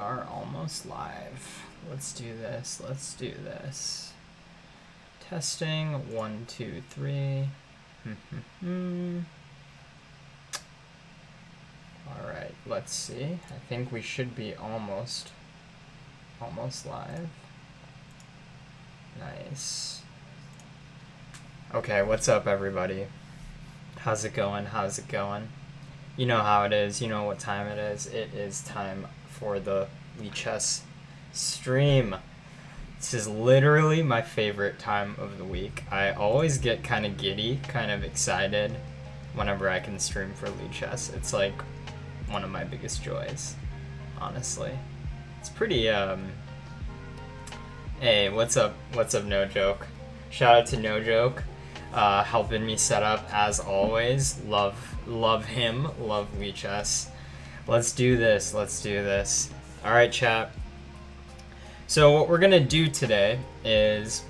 are almost live. Let's do this. Let's do this. Testing. 1, 2, 3. Alright, let's see. I think we should be almost live. Nice. Okay, what's up, everybody? How's it going? How's it going? You know how it is. You know what time it is. It is time for the Lichess stream. This is literally my favorite time of the week. I always get kind of giddy, kind of excited whenever I can stream for Lichess. It's like one of my biggest joys, honestly. It's pretty, Hey, what's up? What's up, No Joke? Shout out to No Joke. Helping me set up as always. Love him. Love Lichess. Let's do this. Let's do this. All right, chat. So what we're gonna do today is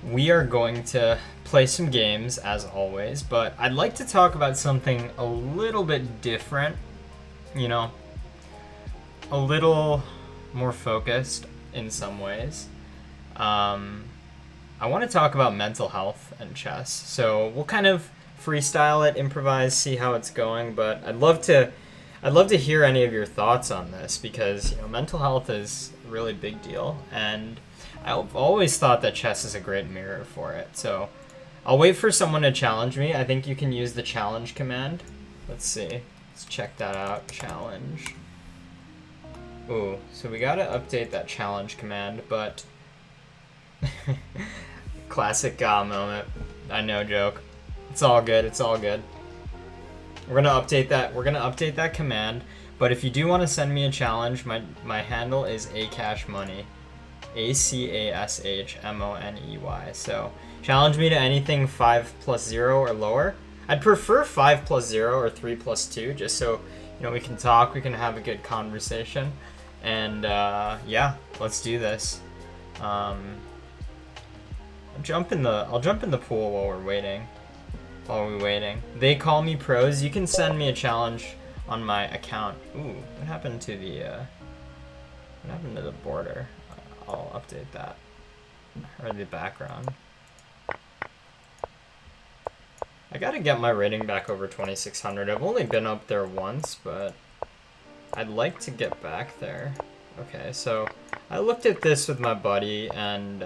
we are going to play some games as always, but I'd like to talk about something a little bit different. You know, a little more focused in some ways. I want to talk about mental health and chess. So we'll kind of freestyle it, improvise, see how it's going. But I'd love to hear any of your thoughts on this because mental health is a really big deal, and I've always thought that chess is a great mirror for it. So I'll wait for someone to challenge me. I think you can use the challenge command. Let's see. Let's check that out. Challenge. Ooh, so we gotta update that challenge command, but classic moment. I know, joke. It's all good. It's all good. We're gonna update that. We're gonna update that command. But if you do want to send me a challenge, my handle is Aakaash Money, ACASHMONEY. So challenge me to anything 5+0 or lower. I'd prefer 5+0 or 3+2, just so we can talk. We can have a good conversation. And yeah, let's do this. I'll jump in the pool while we're waiting. They call me pros. You can send me a challenge on my account. Ooh, what happened to the border? I'll update that. Or the background. I gotta get my rating back over 2600. I've only been up there once, but I'd like to get back there. Okay, so I looked at this with my buddy, and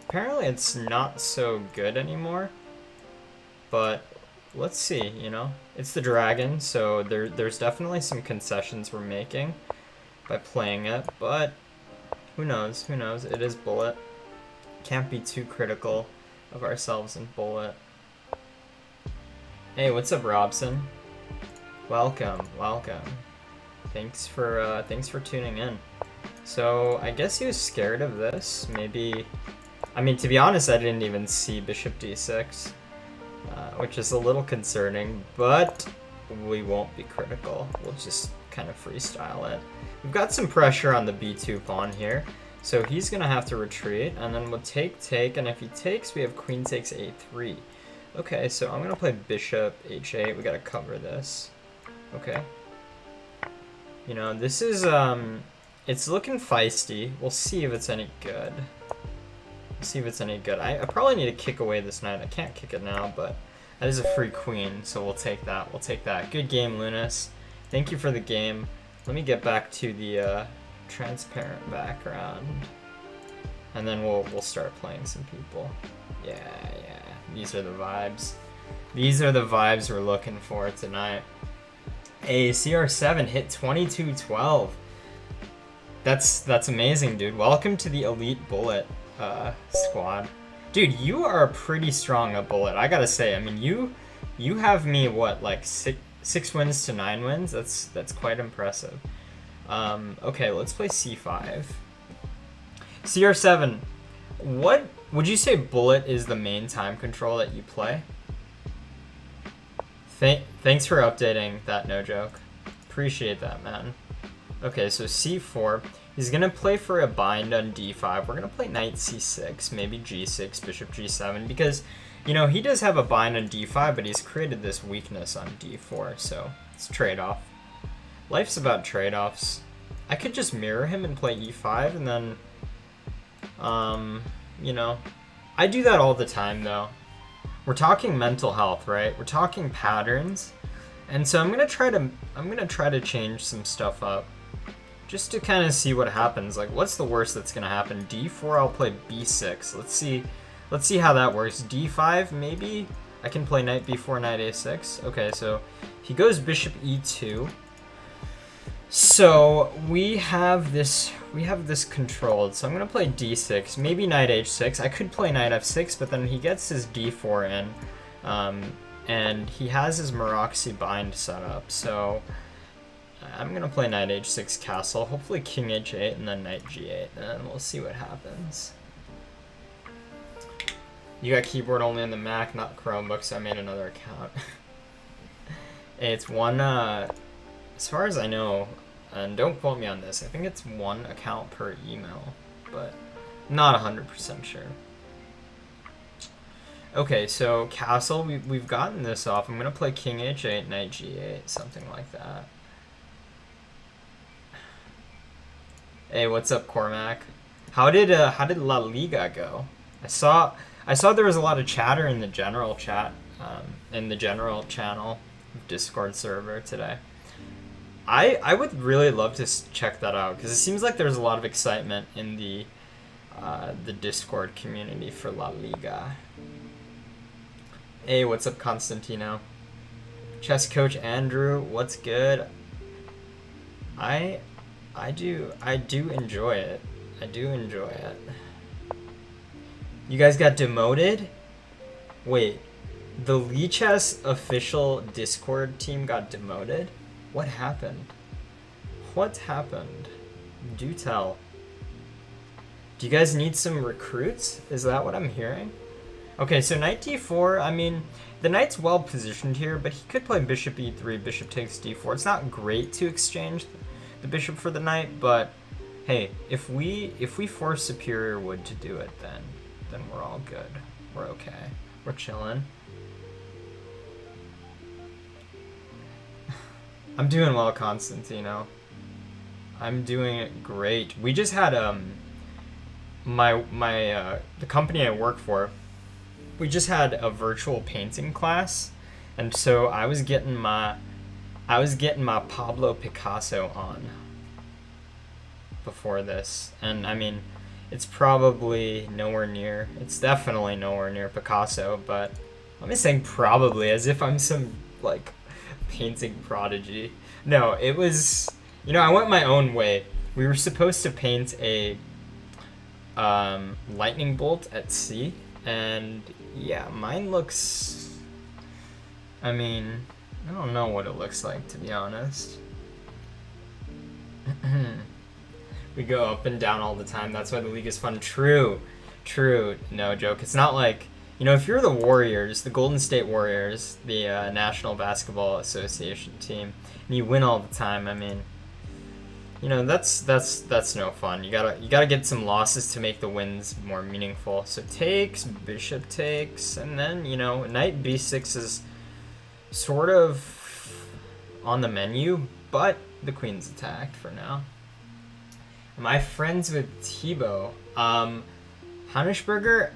apparently it's not so good anymore. But let's see, it's the dragon, so there's definitely some concessions we're making by playing it, but who knows, it is bullet. Can't be too critical of ourselves in bullet. Hey, what's up, Robson? Welcome. Thanks for tuning in. So I guess he was scared of this. Maybe, I mean, to be honest, I didn't even see bishop d6, which is a little concerning, but we won't be critical. We'll just kind of freestyle it. We've got some pressure on the b2 pawn here, so he's gonna have to retreat, and then we'll take, and if he takes, we have queen takes a3. Okay, so I'm gonna play bishop h8. We gotta cover this. Okay. This is, it's looking feisty. We'll see if it's any good. I probably need to kick away this knight. I can't kick it now, but that is a free queen, so we'll take that. Good game, Lunas. Thank you for the game. Let me get back to the transparent background, and then we'll start playing some people. Yeah. These are the vibes. These are the vibes we're looking for tonight. A CR7 hit 2212. That's amazing, dude. Welcome to the elite bullet squad. Dude, you are pretty strong at bullet, I gotta say. I mean, you have me, what, like 6 wins to 9 wins? That's quite impressive. Okay, let's play c5. CR7, what would you say bullet is the main time control that you play? Thanks for updating that, No Joke. Appreciate that, man. Okay, so c4. He's gonna play for a bind on d5. We're gonna play knight c6, maybe g6, bishop g7, because he does have a bind on d5, but he's created this weakness on d4, so it's trade-off. Life's about trade-offs. I could just mirror him and play e5 and then, you know, I do that all the time though. We're talking mental health, right? We're talking patterns. And so I'm gonna try to change some stuff up just to kind of see what happens. Like, what's the worst that's gonna happen? d4, I'll play b6. Let's see how that works. d5, maybe I can play knight b4, knight a6. Okay, so he goes bishop e2. So we have this controlled. So I'm gonna play d6, maybe knight h6. I could play knight f6, but then he gets his d4 in, and he has his Maroxy bind set up. So I'm gonna play knight h6 castle. Hopefully king h8 and then knight g8, and then we'll see what happens. You got keyboard only on the Mac, not Chromebook, so I made another account. It's one. As far as I know, and don't quote me on this, I think it's one account per email, but not 100% sure. Okay, so castle, we've gotten this off. I'm gonna play king h8, knight g8, something like that. Hey, what's up, Cormac? How did La Liga go? I saw there was a lot of chatter in the general chat, in the general channel Discord server today. I would really love to check that out because it seems like there's a lot of excitement in the Discord community for La Liga. Hey, what's up, Constantino? Chess coach Andrew, what's good? I do enjoy it. I do enjoy it. You guys got demoted? Wait, the Lichess official Discord team got demoted? What happened? What happened? Do tell. Do you guys need some recruits? Is that what I'm hearing? Okay, so knight d4, I mean, the knight's well positioned here, but he could play bishop e3, bishop takes d4. It's not great to exchange the bishop for the knight, but hey, if we force superior wood to do it, then we're all good. We're okay. We're chilling. I'm doing well, Constantino. I'm doing great. We just had the company I work for, we just had a virtual painting class, and so I was getting my Pablo Picasso on before this, and I mean, it's probably nowhere near. It's definitely nowhere near Picasso, but I'm just saying probably as if I'm some like painting prodigy. No, it was, you know, I went my own way. We were supposed to paint a lightning bolt at sea, and yeah, mine looks, I mean, I don't know what it looks like, to be honest. We go up and down all the time. That's why the league is fun. True. No joke. It's not like, you know, if you're the Warriors, the Golden State Warriors, the National Basketball Association team, and you win all the time, I mean, you know, that's no fun. You gotta get some losses to make the wins more meaningful. So takes, bishop takes, and then, you know, knight b6 is sort of on the menu, but the queen's attacked for now. Am I friends with Thibaut? Hannisberger,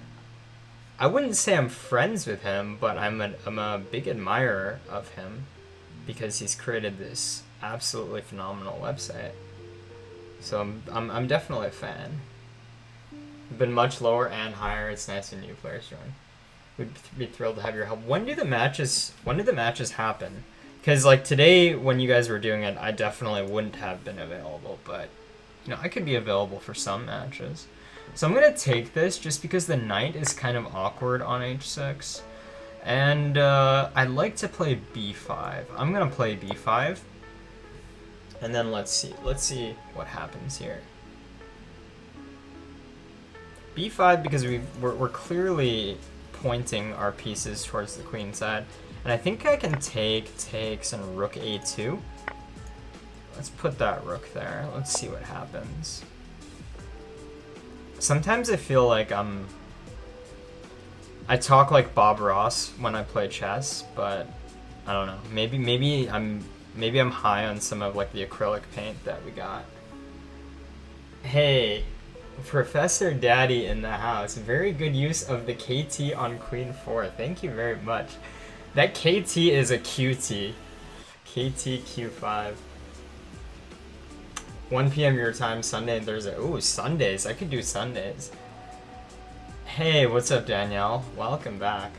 I wouldn't say I'm friends with him, but I'm a big admirer of him because he's created this absolutely phenomenal website. So I'm definitely a fan. Been much lower and higher. It's nice when new players join. We'd be thrilled to have your help. When do the matches happen? Because like today when you guys were doing it, I definitely wouldn't have been available, but you know, I could be available for some matches. So I'm gonna take this just because the knight is kind of awkward on h6, and I'd like to play b5. I'm gonna play b5, and then let's see what happens here. b5 because we're clearly pointing our pieces towards the queen side, and I think I can takes and rook a2. Let's put that rook there. Let's see what happens. Sometimes I feel like I talk like Bob Ross when I play chess, but I don't know. Maybe I'm high on some of like the acrylic paint that we got. Hey, Professor Daddy in the house. Very good use of the KT on Queen 4. Thank you very much. That KT is a QT. KT Q5. 1 p.m. your time, Sunday and Thursday. Ooh, Sundays. I could do Sundays. Hey, what's up, Danielle? Welcome back.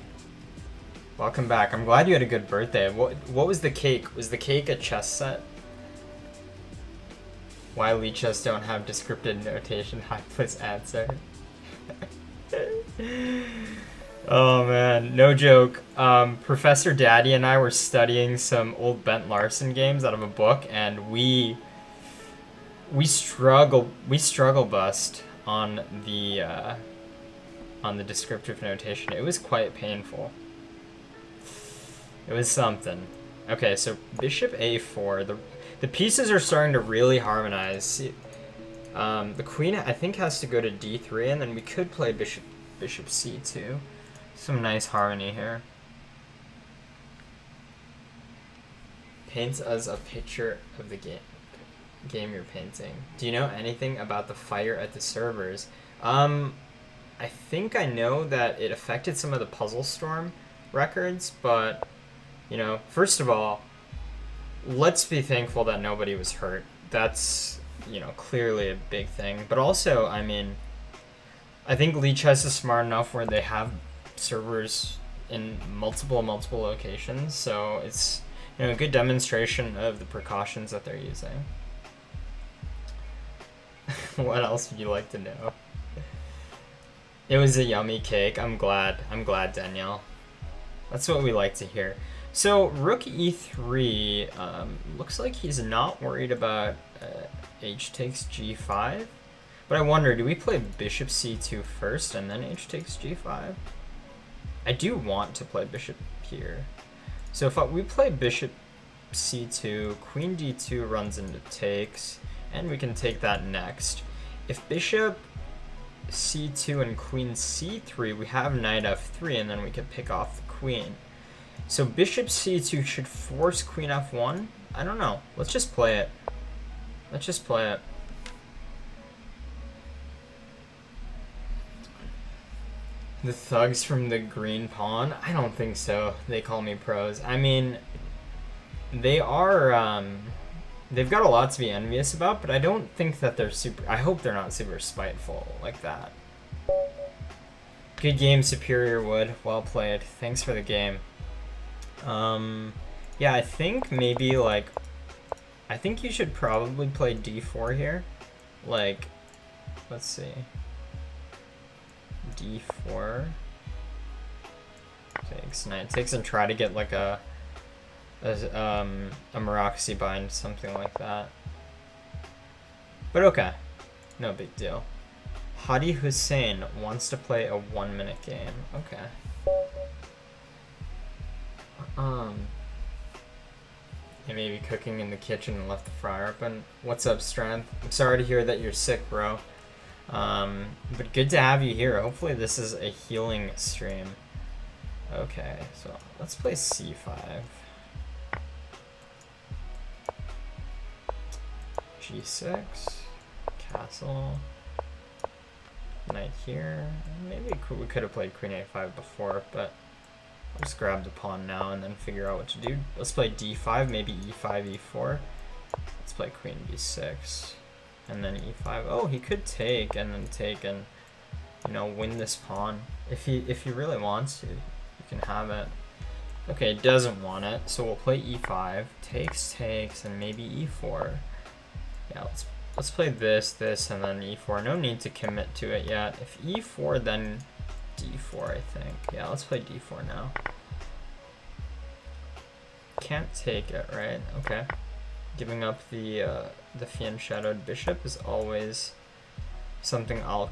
Welcome back. I'm glad you had a good birthday. What was the cake? Was the cake a chess set? Why leeches don't have descriptive notation? Hi, please answer. Oh man, no joke. Professor Daddy and I were studying some old Bent Larson games out of a book, and we struggle bust on the descriptive notation. It was quite painful. It was something. Okay, so bishop a4. The pieces are starting to really harmonize. The queen, I think, has to go to d3, and then we could play bishop c2. Some nice harmony here. Paints us a picture of the game you're painting. Do you know anything about the fire at the servers? I think I know that it affected some of the Puzzle Storm records, but, you know, first of all, let's be thankful that nobody was hurt. That's, you know, clearly a big thing. But also, I mean, I think Lichess is smart enough where they have servers in multiple locations, so it's, you know, a good demonstration of the precautions that they're using. What else would you like to know? It was a yummy cake. I'm glad, Danielle. That's what we like to hear. So rook e3, looks like he's not worried about h takes g5. But I wonder, do we play bishop c2 first and then h takes g5? I do want to play bishop here. So if we play bishop c2, queen d2 runs into takes, and we can take that next. If bishop c2 and queen c3, we have knight f3, and then we can pick off the queen. So bishop c2 should force queen f1? I don't know. Let's just play it. Let's just play it. The thugs from the green pawn? I don't think so. They call me pros. I mean, they are, they've got a lot to be envious about, but I don't think that they're super, I hope they're not super spiteful like that. Good game, Superior Wood. Well played. Thanks for the game. Yeah, I think maybe, like, I think you should probably play d4 here. Like, let's see. d4 takes and try to get like a Maraxi bind, something like that. But okay, no big deal. Hadi Hussein wants to play a 1-minute game. Okay. You may be cooking in the kitchen and left the fryer open. What's up, Strength? I'm sorry to hear that you're sick, bro. But good to have you here. Hopefully this is a healing stream. Okay, so let's play c5. g6. Castle. Knight here. Maybe we could have played queen a5 before, but I'll just grab the pawn now and then figure out what to do. Let's play d5, maybe e5, e4. Let's play queen b6. And then e5. Oh, he could take and then take and, you know, win this pawn. If he really wants to, you can have it. Okay, doesn't want it, so we'll play e5. Takes, and maybe e4. Yeah, let's play this, and then e4. No need to commit to it yet. If e4, then d4, I think. Yeah, let's play d4 now. Can't take it, right? Okay. Giving up the Fian Shadowed Bishop is always something I'll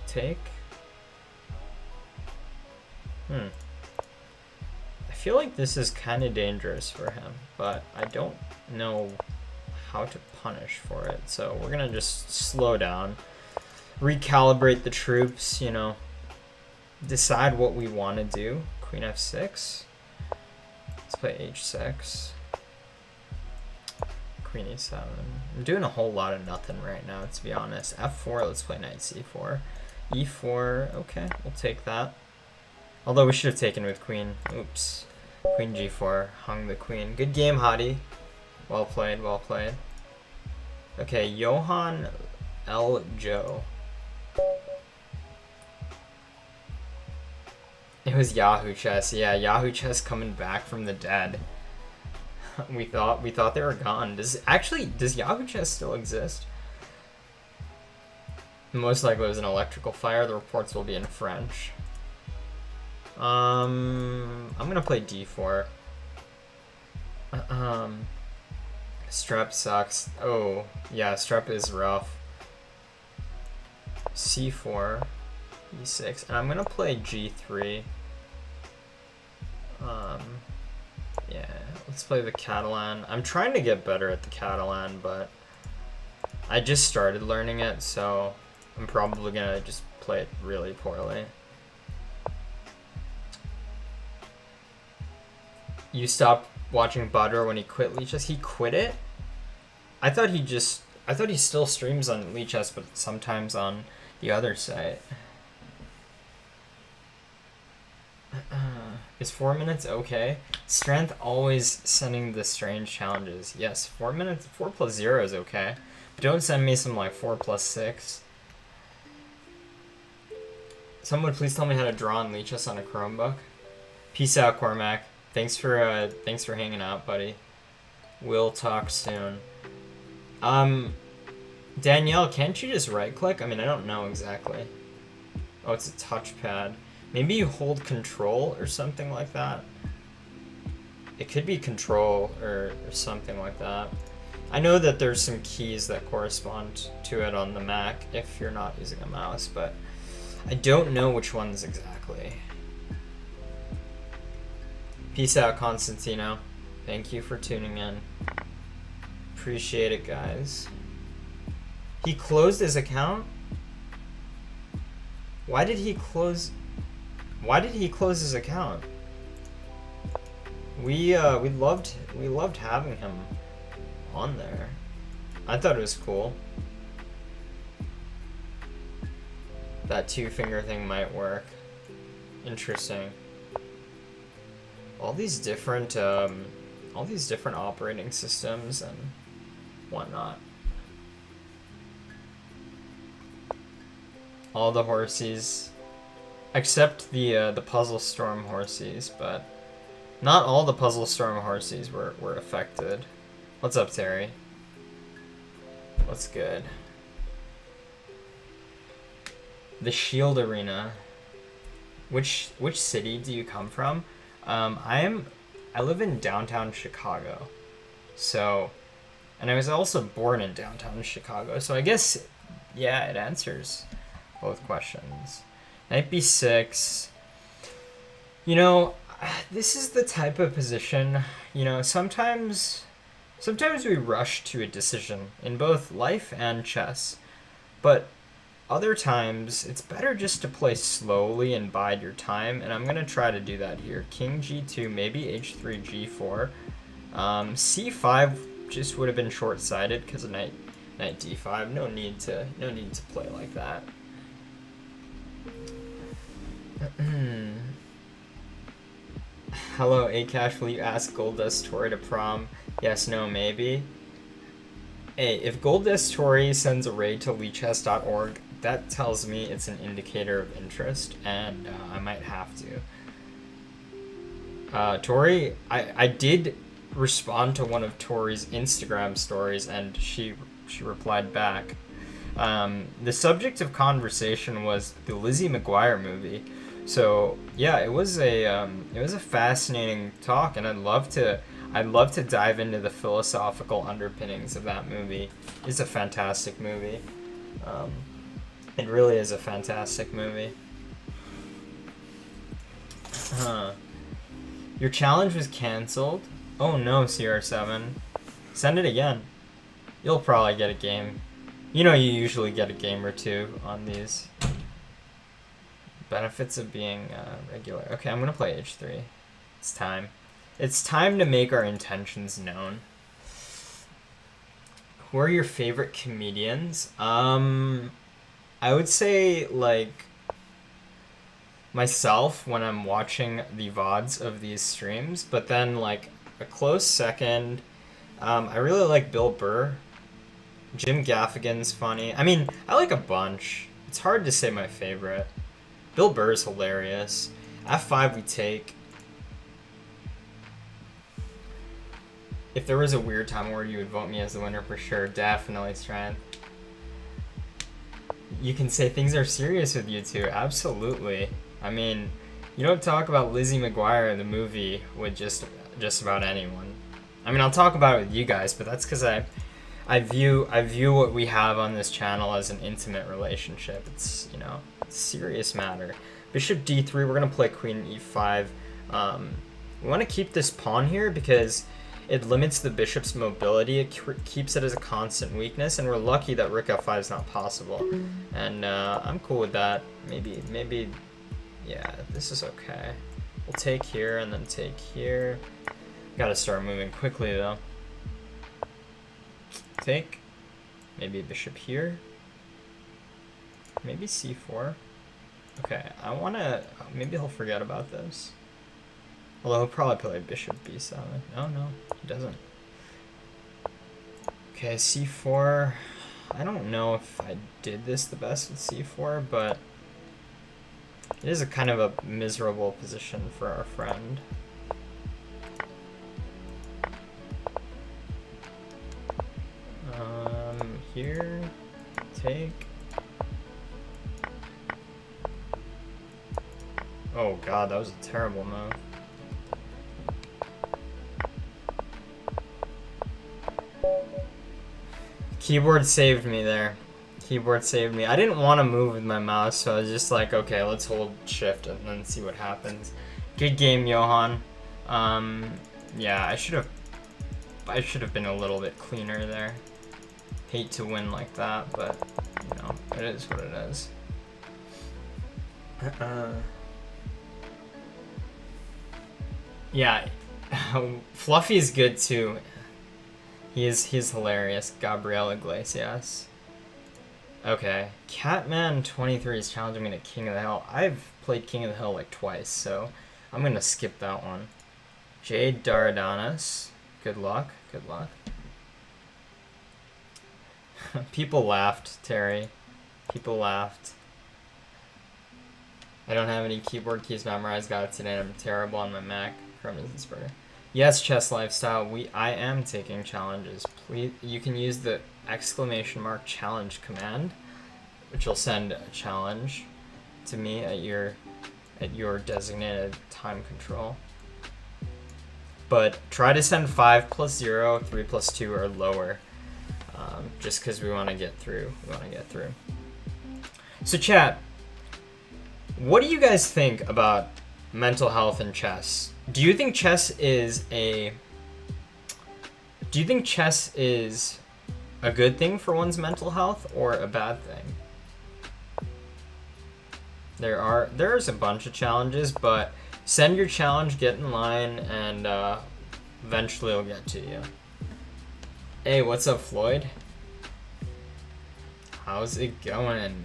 take. I feel like this is kind of dangerous for him, but I don't know how to punish for it. So we're gonna just slow down, recalibrate the troops, you know, decide what we want to do. Queen f6. Let's play h6. queen e7. I'm doing a whole lot of nothing right now, to be honest. f4, let's play knight c4. e4, okay, we'll take that. Although we should have taken with queen. Oops. Queen g4, hung the queen. Good game, Hadi. Well played, well played. Okay, Johan L. Joe. It was Yahoo Chess. Yeah, Yahoo Chess coming back from the dead. we thought they were gone. Does Yahoo Chess still exist? Most likely it was an electrical fire. The reports will be in French. I'm gonna play d4. Strep sucks. Oh, yeah, Strep is rough. c4, e6, and I'm gonna play g3. Yeah, let's play the Catalan. I'm trying to get better at the Catalan, but I just started learning it, so I'm probably gonna just play it really poorly. You stopped watching Butter when he quit Lichess? He quit it? I thought he still streams on Lichess, but sometimes on the other site. Is 4 minutes okay? Strength always sending the strange challenges. Yes, 4 minutes, 4 plus 0 is okay. But don't send me some like 4 plus 6. Someone please tell me how to draw on Lichess on a Chromebook. Peace out, Cormac. Thanks for hanging out, buddy. We'll talk soon. Danielle, can't you just right click? I mean, I don't know exactly. Oh, it's a touchpad. Maybe you hold control or something like that. It could be control or something like that. I know that there's some keys that correspond to it on the Mac if you're not using a mouse, but I don't know which ones exactly. Peace out, Constantino. Thank you for tuning in. Appreciate it, guys. He closed his account? Why did he close his account? We loved having him on there. I thought it was cool. That 2-finger thing might work. Interesting. All these different operating systems and whatnot. All the horsies, except the Puzzle Storm horsies, but not all the Puzzle Storm horsies were affected. What's up, Terry? What's good? The Shield Arena. Which city do you come from? I live in downtown Chicago, so, and I was also born in downtown Chicago, so I guess, yeah, it answers both questions. Knight b6. You know, this is the type of position, you know, sometimes we rush to a decision in both life and chess, but other times it's better just to play slowly and bide your time, and I'm going to try to do that here. King g2, maybe h3, g4. c5 just would have been short-sighted because of knight d5. No need to play like that. Hello, Aakaash, will you ask Goldust Tori to prom? Yes, no, maybe. Hey, if Goldust Tori sends a raid to lichess.org, that tells me it's an indicator of interest, and I might have to. Tori, I did respond to one of Tori's Instagram stories, and she replied back. The subject of conversation was the Lizzie McGuire movie. So yeah, it was a fascinating talk, and I'd love to dive into the philosophical underpinnings of that movie. It's a fantastic movie. It really is a fantastic movie. Your challenge was canceled? Oh no, CR7. Send it again. You'll probably get a game. You know you usually get a game or two on these. Benefits of being regular. Okay, I'm going to play h3. It's time. It's time to make our intentions known. Who are your favorite comedians? I would say, like, myself when I'm watching the VODs of these streams, but then, like, a close second, I really like Bill Burr. Jim Gaffigan's funny. I mean, I like a bunch. It's hard to say my favorite. Bill Burr's hilarious. F5 we take. If there was a weird time where you would vote me as the winner for sure, definitely Strength. You can say things are serious with you two, absolutely. I mean, you don't talk about Lizzie McGuire, the movie, with just about anyone. I mean, I'll talk about it with you guys, but that's because I view what we have on this channel as an intimate relationship. It's, you know, it's a serious matter. Bishop d3, we're going to play queen e5. We want to keep this pawn here because it limits the bishop's mobility. It keeps it as a constant weakness, and we're lucky that rook f5 is not possible. And I'm cool with that. Maybe, yeah, this is okay. We'll take here and then take here. Gotta start moving quickly though. Take. Maybe bishop here. Maybe c4. Okay, I wanna... Maybe he'll forget about this. Although he'll probably play bishop b7. Oh no, he doesn't. Okay, c4. I don't know if I did this the best with c4, but it is a kind of a miserable position for our friend. Here, take. Oh god, that was a terrible move. Keyboard saved me there. Keyboard saved me. I didn't want to move with my mouse, so I was just like, okay, let's hold shift and then see what happens. Good game, Johan. Yeah, I should have been a little bit cleaner there. Hate to win like that, but you know, it is what it is. Yeah, Fluffy is good too. He's hilarious. Gabriel Iglesias. Okay, Catman23 is challenging me to King of the Hill. I've played King of the Hill like twice, so I'm gonna skip that one. Jade Daradanas. Good luck. Good luck. People laughed, Terry. People laughed. I don't have any keyboard keys memorized. Got it today. I'm terrible on my Mac. Chrome is Inspirator. Yes, Chess Lifestyle. I am taking challenges. Please, you can use the ! challenge command, which will send a challenge to me at your designated time control. But try to send 5 + 0, 3 + 2, or lower. Just because we want to get through. So chat, what do you guys think about mental health in chess? Do you think chess is a good thing for one's mental health or a bad thing? There's a bunch of challenges, but send your challenge, get in line, and eventually it'll get to you. Hey, what's up, Floyd? How's it going?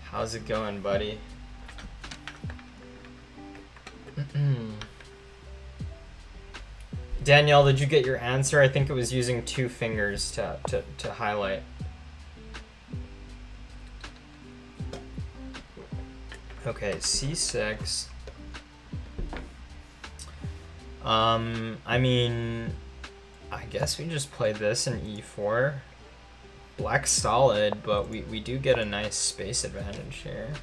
How's it going, buddy? Danielle, did you get your answer? I think it was using 2 fingers to highlight. Okay, c6. I mean, I guess we just play this in e4. Black's solid, but we do get a nice space advantage here.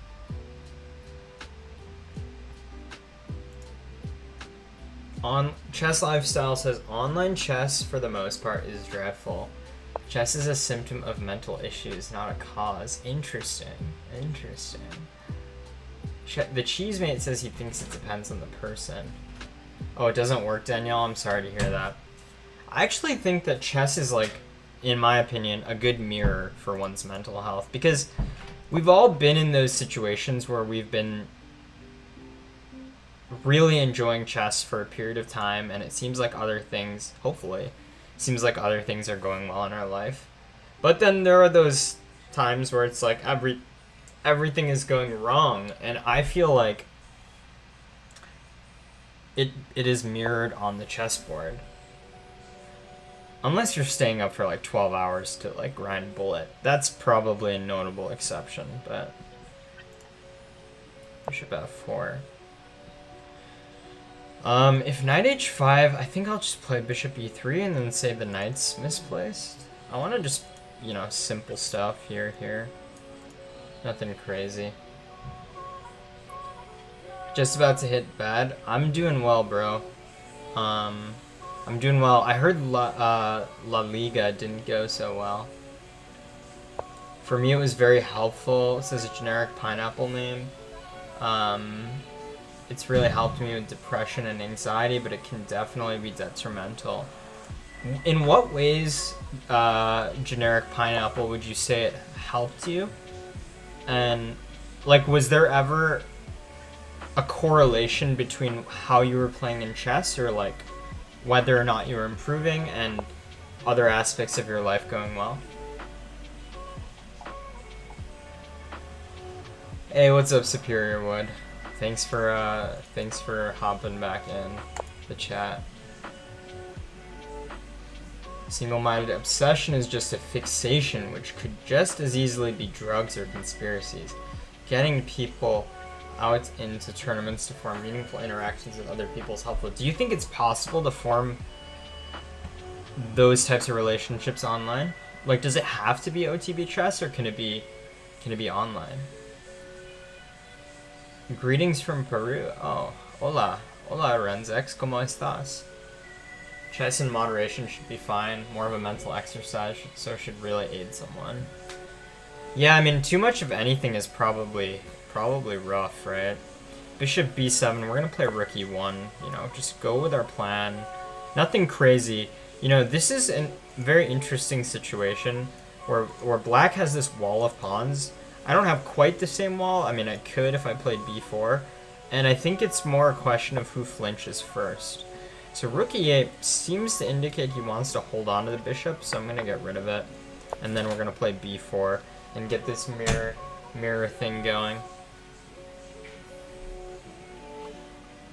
Chess Lifestyle says, online chess for the most part is dreadful. Chess is a symptom of mental issues, not a cause. Interesting. The Cheesemate says he thinks it depends on the person. Oh, it doesn't work, Danielle? I'm sorry to hear that. I actually think that chess is, like, in my opinion, a good mirror for one's mental health, because we've all been in those situations where we've been really enjoying chess for a period of time, and it seems like other things, hopefully, seems like other things are going well in our life. But then there are those times where it's like everything is going wrong, and I feel like it is mirrored on the chessboard. Unless you're staying up for like 12 hours to like grind bullet. That's probably a notable exception, but bishop f4. If knight h5, I think I'll just play bishop e3 and then say the knight's misplaced. I want to just, you know, simple stuff here. Nothing crazy. Just about to hit bad. I'm doing well, bro. I'm doing well. I heard La Liga didn't go so well. For me, it was very helpful. This is a generic pineapple name. It's really helped me with depression and anxiety, but it can definitely be detrimental. In what ways, generic pineapple, would you say it helped you? And, like, was there ever a correlation between how you were playing in chess, or, like, whether or not you were improving and other aspects of your life going well? Hey, what's up, Superior Wood? Thanks for hopping back in the chat. Single-minded obsession is just a fixation, which could just as easily be drugs or conspiracies. Getting people out into tournaments to form meaningful interactions with other people is helpful. Do you think it's possible to form those types of relationships online? Like, does it have to be OTB chess, or can it be online? Greetings from Peru. Oh, hola Renzex, ¿cómo estás? Chess in moderation should be fine. More of a mental exercise, so should really aid someone. Yeah, I mean, too much of anything is probably rough, right? Bishop b7, we're gonna play rook e1, you know, just go with our plan. Nothing crazy. You know, this is a very interesting situation where black has this wall of pawns. I don't have quite the same wall. I mean, I could if I played b4, and I think it's more a question of who flinches first. So rook e8 seems to indicate he wants to hold on to the bishop, so I'm gonna get rid of it, and then we're gonna play b4 and get this mirror thing going.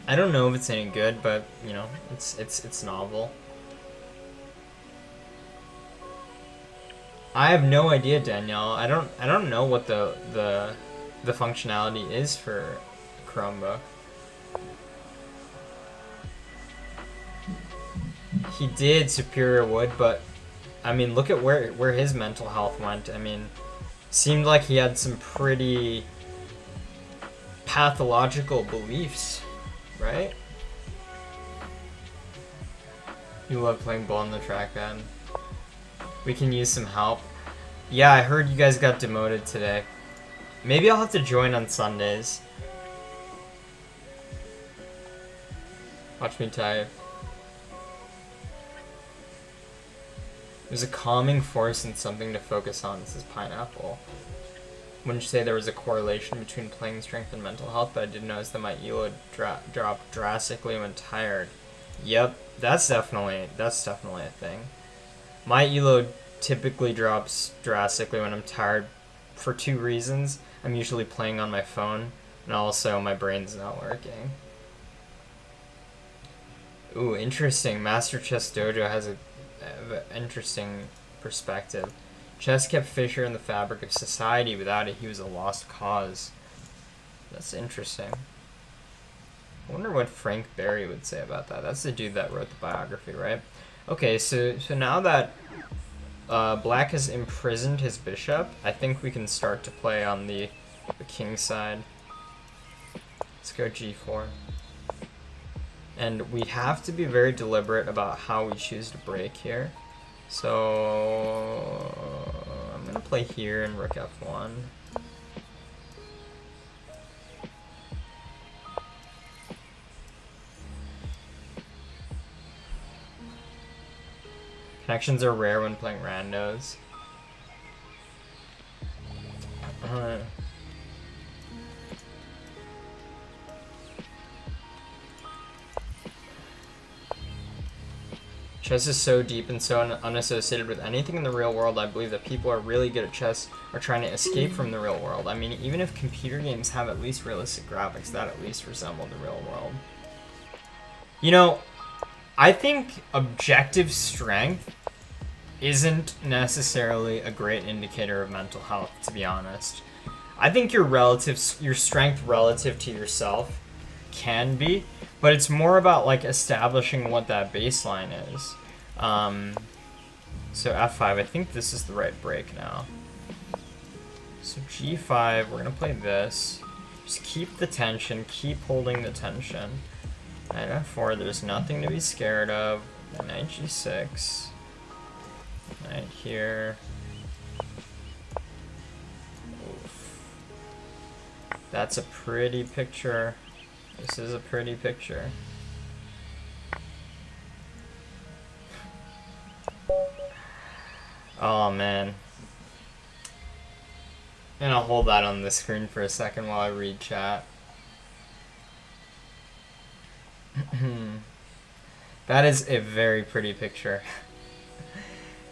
I don't know if it's any good, but you know, it's novel. I have no idea, Danielle. I don't know what the functionality is for Chromebook. He did Superior Wood, but I mean, look at where his mental health went. I mean, seemed like he had some pretty pathological beliefs, right? You love playing ball on the trackpad. We can use some help. Yeah, I heard you guys got demoted today. Maybe I'll have to join on Sundays. Watch me type. There's a calming force and something to focus on. This is pineapple. Wouldn't you say there was a correlation between playing strength and mental health, but I did notice that my elo dropped drastically when tired. Yep, that's definitely a thing. My elo typically drops drastically when I'm tired for two reasons. I'm usually playing on my phone, and also my brain's not working. Ooh, interesting. Master Chess Dojo has an interesting perspective. Chess kept Fischer in the fabric of society. Without it, he was a lost cause. That's interesting. I wonder what Frank Berry would say about that. That's the dude that wrote the biography, right? Okay, so now that black has imprisoned his bishop, I think we can start to play on the king side. Let's go g4. And we have to be very deliberate about how we choose to break here. So I'm gonna play here and rook f1. Connections are rare when playing randos. Chess is so deep and so unassociated with anything in the real world. I believe that people are really good at chess are trying to escape from the real world. I mean, even if computer games have at least realistic graphics, that at least resemble the real world. You know, I think objective strength isn't necessarily a great indicator of mental health, to be honest. I think your strength relative to yourself can be, but it's more about like establishing what that baseline is. So F5, I think this is the right break now. So G5, we're gonna play this. Just keep the tension, keep holding the tension. Knight F4, there's nothing to be scared of. Knight G6. Knight here. Oof. That's a pretty picture. This is a pretty picture. Oh man. And I'll hold that on the screen for a second while I read chat. That is a very pretty picture.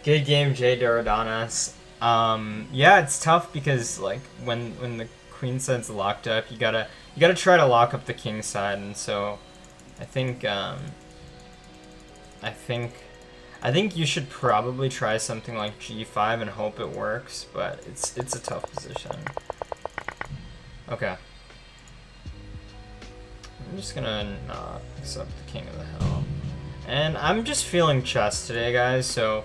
Good game, Jay Dorodanas. Yeah, it's tough because like when the queen side's locked up, you gotta try to lock up the king side, and so I think you should probably try something like G5 and hope it works, but it's a tough position. Okay. I'm just gonna not accept the king of the hill. And I'm just feeling chess today, guys, so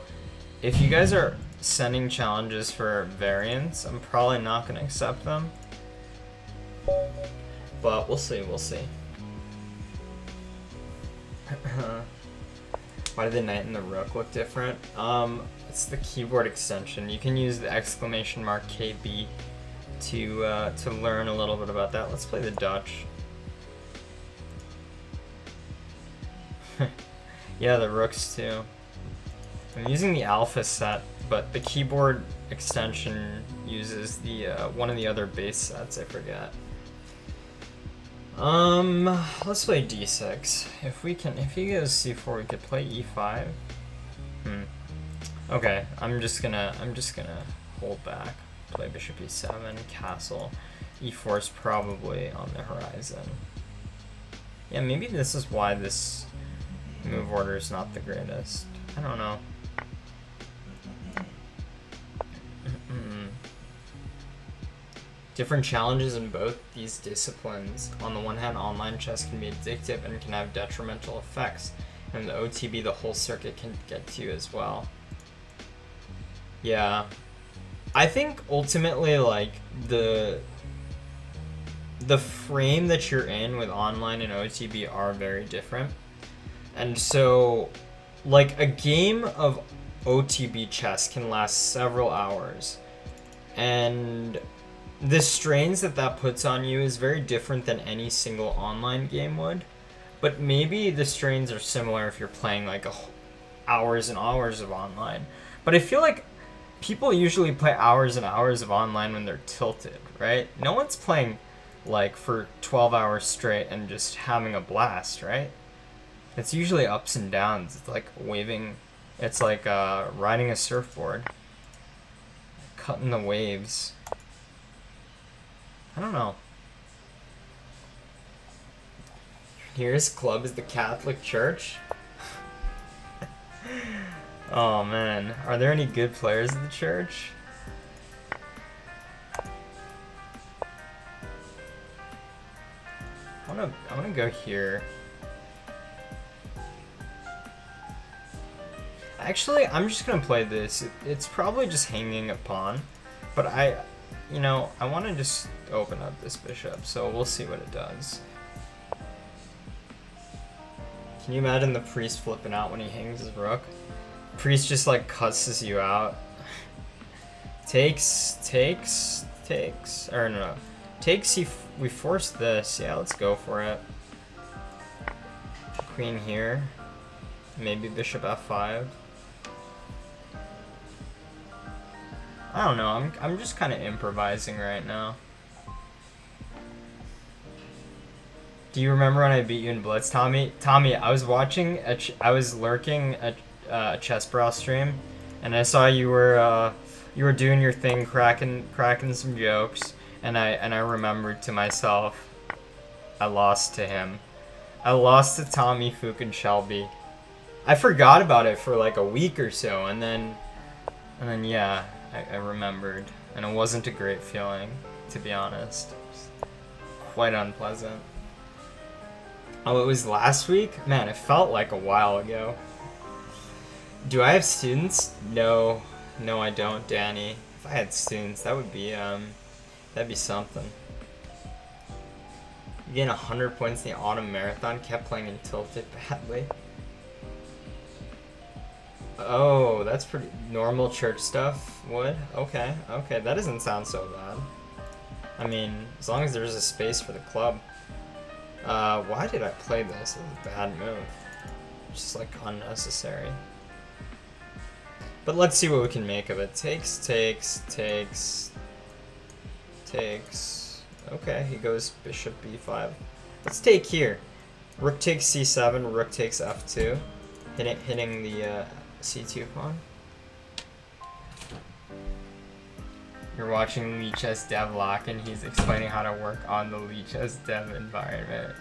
if you guys are sending challenges for variants, I'm probably not gonna accept them. But we'll see, we'll see. Why do the knight and the rook look different? It's the keyboard extension. You can use the exclamation mark KB to learn a little bit about that. Let's play the Dutch. Yeah, the rooks too. I'm using the alpha set, but the keyboard extension uses the one of the other base sets, I forget. Let's play D6. If he goes C4, we could play E5. Okay, I'm just gonna hold back. Play bishop E7, castle. E4 is probably on the horizon. Yeah, maybe this is why this move order is not the greatest. I don't know. Different challenges in both these disciplines. On the one hand, online chess can be addictive and can have detrimental effects. And the OTB, the whole circuit can get to you as well. Yeah. I think ultimately, like, the frame that you're in with online and OTB are very different. And so, like, a game of OTB chess can last several hours. And the strains that puts on you is very different than any single online game would. But maybe the strains are similar if you're playing like hours and hours of online. But I feel like people usually play hours and hours of online when they're tilted, right? No one's playing like for 12 hours straight and just having a blast, right? It's usually ups and downs. It's like waving. It's like riding a surfboard. Cutting the waves. I don't know. Nearest club is the Catholic Church? Oh man, are there any good players at the church? I wanna go here. Actually, I'm just gonna play this. It's probably just hanging a pawn, but I want to just open up this bishop, so we'll see what it does. Can you imagine the priest flipping out when he hangs his rook? Priest just like cusses you out. Takes, or no. Takes, we force this. Yeah, let's go for it. Queen here. Maybe bishop f5. I don't know, I'm just kind of improvising right now. Do you remember when I beat you in Blitz, Tommy? Tommy, I was watching, I was lurking chess brawl stream, and I saw you were doing your thing, cracking some jokes, and I remembered to myself, I lost to him. I lost to Tommy Fukin Shelby. I forgot about it for like a week or so, and then yeah, I remembered, and it wasn't a great feeling, to be honest. It was quite unpleasant. Oh, it was last week? Man, it felt like a while ago. Do I have students? No, I don't, Danny. If I had students, that would be that'd be something. You gained 100 points in the autumn marathon. Kept playing and tilted badly. Oh, that's pretty normal church stuff. Would? Okay, that doesn't sound so bad. I mean, as long as there's a space for the club. Why did I play this? It was a bad move. Just like unnecessary. But let's see what we can make of it. Takes. Okay, he goes bishop b5. Let's take here. Rook takes c7, rook takes f2. Hitting the c2 pawn. You're watching Lichess Dev Lock, and he's explaining how to work on the Lichess Dev environment.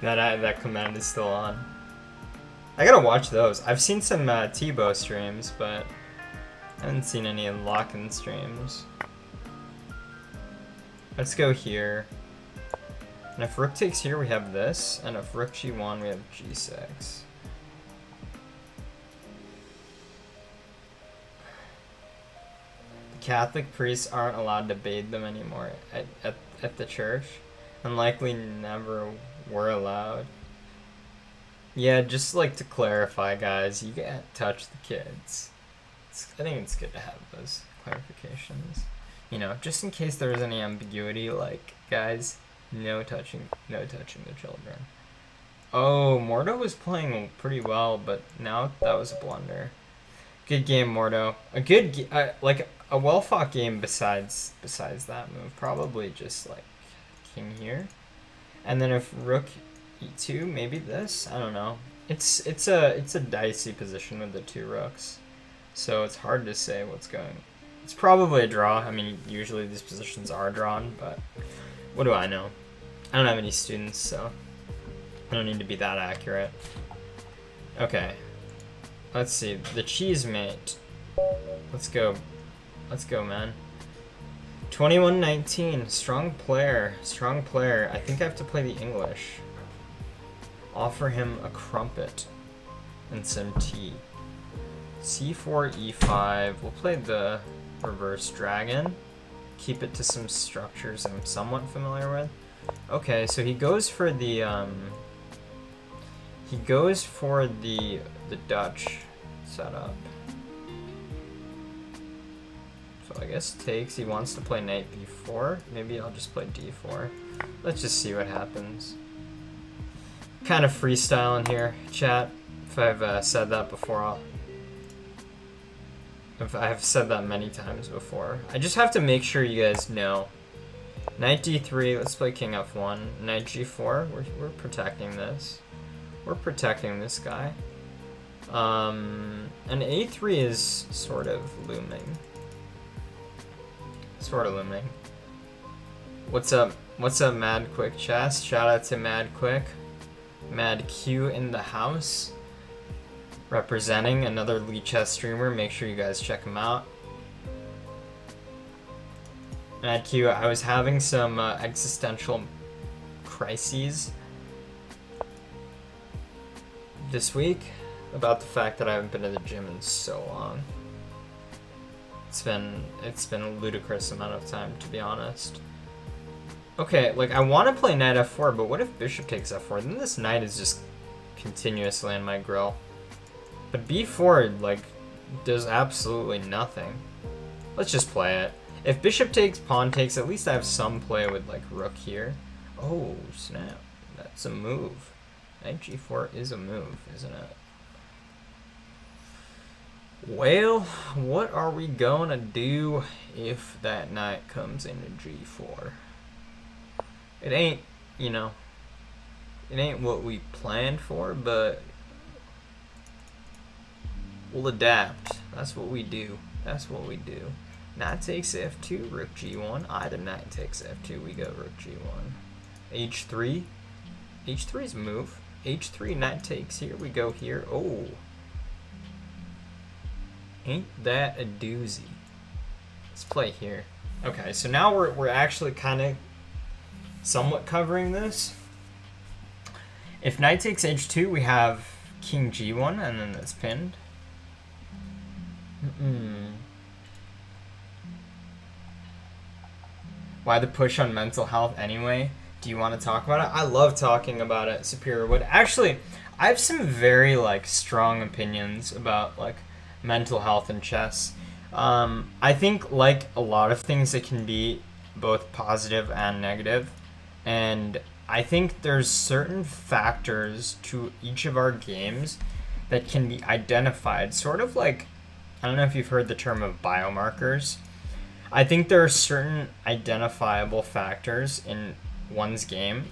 that command is still on. I gotta watch those. I've seen some Tebow streams, but I haven't seen any lock-in streams. Let's go here. And if rook takes here, we have this, and if rook g1, we have g6. Catholic priests aren't allowed to bathe them anymore at the church, and likely never were allowed. Yeah, just like to clarify, guys, you can't touch the kids. I think it's good to have those clarifications. You know, just in case there's any ambiguity, like, guys, no touching the children. Oh, Mordo was playing pretty well, but now that was a blunder. Good game, Mordo. A good, like a well-fought game besides that move. Probably just like king here, and then if rook e2, maybe this. I don't know. It's a dicey position with the two rooks, so it's hard to say what's going. It's probably a draw. I mean, usually these positions are drawn, but what do I know? I don't have any students, so I don't need to be that accurate. Okay. Let's see, the cheese mate. Let's go, man. 21-19, strong player. I think I have to play the English. Offer him a crumpet and some tea. C4, E5. We'll play the reverse dragon. Keep it to some structures I'm somewhat familiar with. Okay, so he goes for the Dutch setup. So I guess takes. He wants to play knight b4. Maybe I'll just play d4. Let's just see what happens. Kind of freestyling here, chat. If I've said that before, if I've said that many times before. I just have to make sure you guys know. Knight d3. Let's play king f1. Knight g4. We're protecting this. We're protecting this guy. And a3 is sort of looming. What's up, Mad Quick Chess? Shout out to Mad Quick. Mad Q in the house. Representing another Lichess streamer. Make sure you guys check him out. Mad Q, I was having some existential crises this week about the fact that I haven't been to the gym in so long. It's been a ludicrous amount of time, to be honest. Okay, like I want to play knight f4, but what if bishop takes f4? Then this knight is just continuously in my grill. But b4 like does absolutely nothing. Let's just play it. If bishop takes, pawn takes, at least I have some play with like rook here. Oh snap, that's a move. Knight g4 is a move, isn't it? Well, what are we gonna do if that knight comes into g4? It ain't, you know, It ain't what we planned for, but we'll adapt. That's what we do. That's what we do. Knight takes f2, rook g1. Either knight takes f2, we go rook g1. h3. h3's a move. h3, knight takes here, we go here. Oh. Ain't that a doozy? Let's play here. Okay, so now we're actually kind of somewhat covering this. If knight takes h2, we have king g1, and then it's pinned. Why the push on mental health anyway? Do you want to talk about it? I love talking about it, Superior Wood. Actually, I have some very strong opinions about mental health in chess. I think like a lot of things, it can be both positive and negative, and I think there's certain factors to each of our games that can be identified, sort of like, I don't know if you've heard the term of biomarkers. I think there are certain identifiable factors in one's game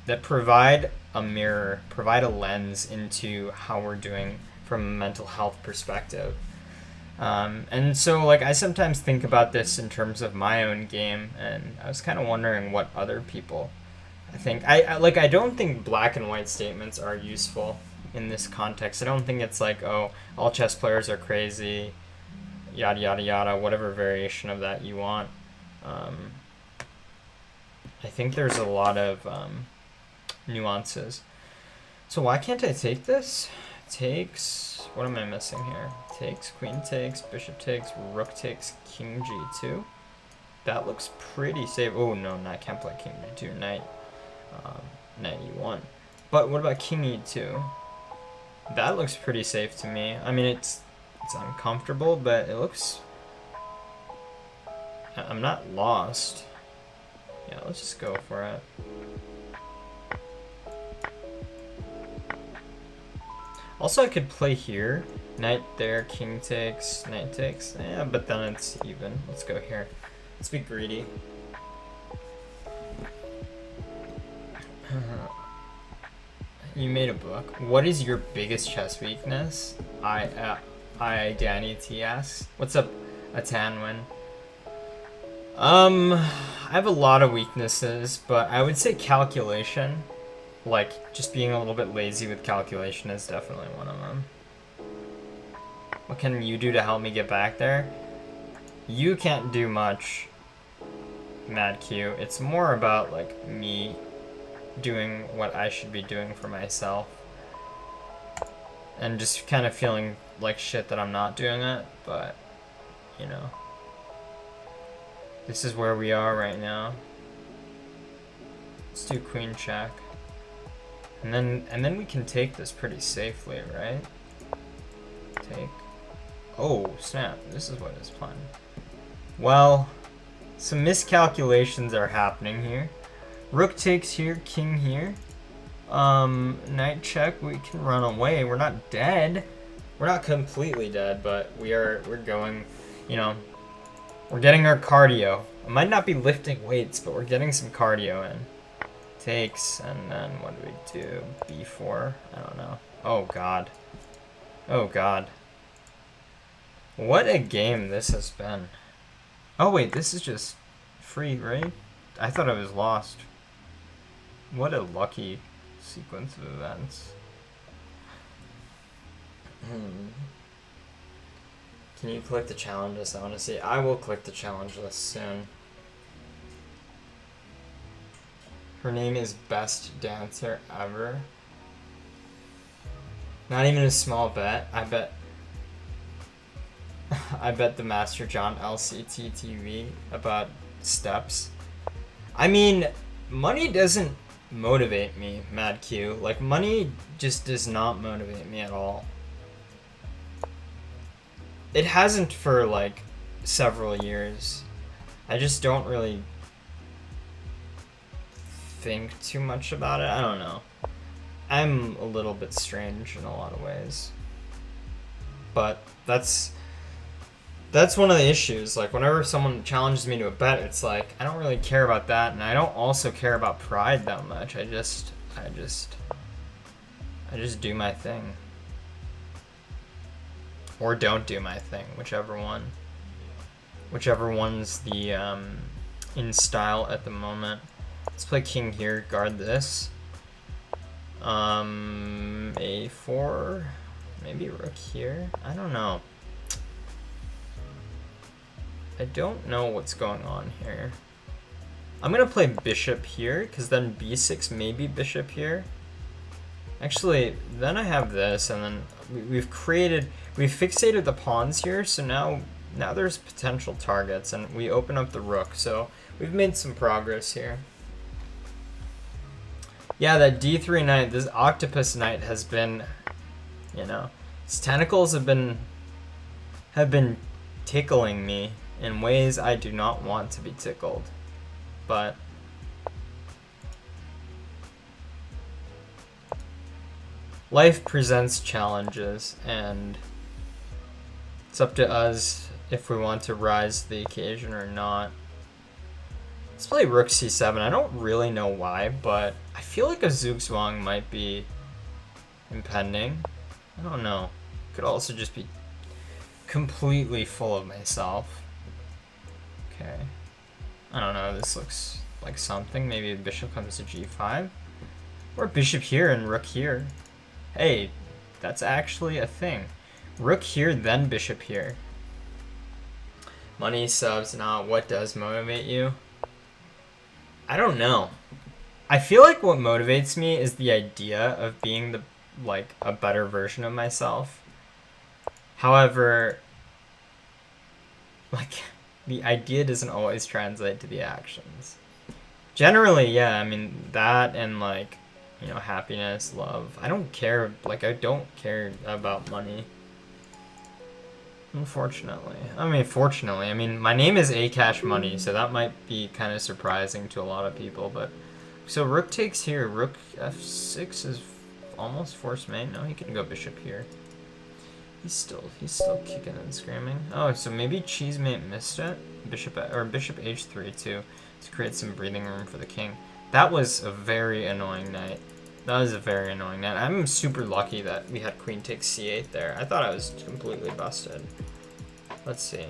that provide a mirror, provide a lens into how we're doing from a mental health perspective. And so I sometimes think about this in terms of my own game, and I was kind of wondering what other people think. I don't think black and white statements are useful in this context. I don't think it's oh, all chess players are crazy, yada yada yada, whatever variation of that you want. I think there's a lot of nuances. So why can't I take this? Takes, what am I missing here? Takes, queen takes, bishop takes, rook takes, king g2. That looks pretty safe. Oh no, I can't play king g2, knight e1. But what about king e2? That looks pretty safe to me. I mean, it's uncomfortable, but it looks, I'm not lost. Yeah, let's just go for it. Also, I could play here. Knight there, king takes, knight takes. Yeah, but then it's even. Let's go here. Let's be greedy. You made a book. What is your biggest chess weakness? Danny T asks. What's up, Atanwin? I have a lot of weaknesses, but I would say calculation. Just being a little bit lazy with calculation is definitely one of them. What can you do to help me get back there? You can't do much, Mad Q. It's more about me doing what I should be doing for myself, and just kind of feeling like shit that I'm not doing it. But this is where we are right now. Let's do queen check. And then we can take this pretty safely, right? Take. Oh, snap. This is what is planned. Well, some miscalculations are happening here. Rook takes here, king here. Knight check, we can run away. We're not dead. We're not completely dead, but we're going, we're getting our cardio. I might not be lifting weights, but we're getting some cardio in. Takes, and then what do we do? B4? I don't know. Oh god. Oh god. What a game this has been. Oh wait, this is just free, right? I thought I was lost. What a lucky sequence of events. Can you click the challenge list? I want to see. I will click the challenge list soon. Her name is Best Dancer Ever. Not even a small bet. I bet the Master John LCT TV about steps. I mean, money doesn't motivate me, Mad Q. Money just does not motivate me at all. It hasn't for several years. I just don't really think too much about it. I don't know. I'm a little bit strange in a lot of ways. But that's one of the issues. Whenever someone challenges me to a bet, it's I don't really care about that, and I don't also care about pride that much. I just I just do my thing. Or don't do my thing, whichever one. Whichever one's the in style at the moment. Let's play king here, guard this. A4, maybe rook here. I don't know. I don't know what's going on here. I'm gonna play bishop here, because then b6, maybe bishop here. Actually, then I have this, and then we've fixated the pawns here, so now there's potential targets, and we open up the rook, so we've made some progress here. Yeah, that d3 knight, this octopus knight has been, you know, his tentacles have been tickling me in ways I do not want to be tickled. But life presents challenges, and it's up to us if we want to rise to the occasion or not. Let's play rook c7. I don't really know why, but I feel like a zugzwang might be impending. I don't know. Could also just be completely full of myself. Okay. I don't know. This looks like something. Maybe bishop comes to g5. Or bishop here and rook here. Hey, that's actually a thing. Rook here, then bishop here. Money, subs, not what does motivate you? I don't know. I feel like what motivates me is the idea of being a better version of myself. However, the idea doesn't always translate to the actions. Generally, yeah, I mean, that and happiness, love. I don't care, I don't care about money. Unfortunately. Fortunately. My name is Aakaash Money, so that might be kind of surprising to a lot of people, but... So rook takes here. Rook f6 is almost forced mate. No, he can go bishop here. He's still kicking and screaming. Oh, so maybe cheesemate missed it? Bishop h3 too, to create some breathing room for the king. That was a very annoying knight. I'm super lucky that we had queen takes c8 there. I thought I was completely busted. Let's see.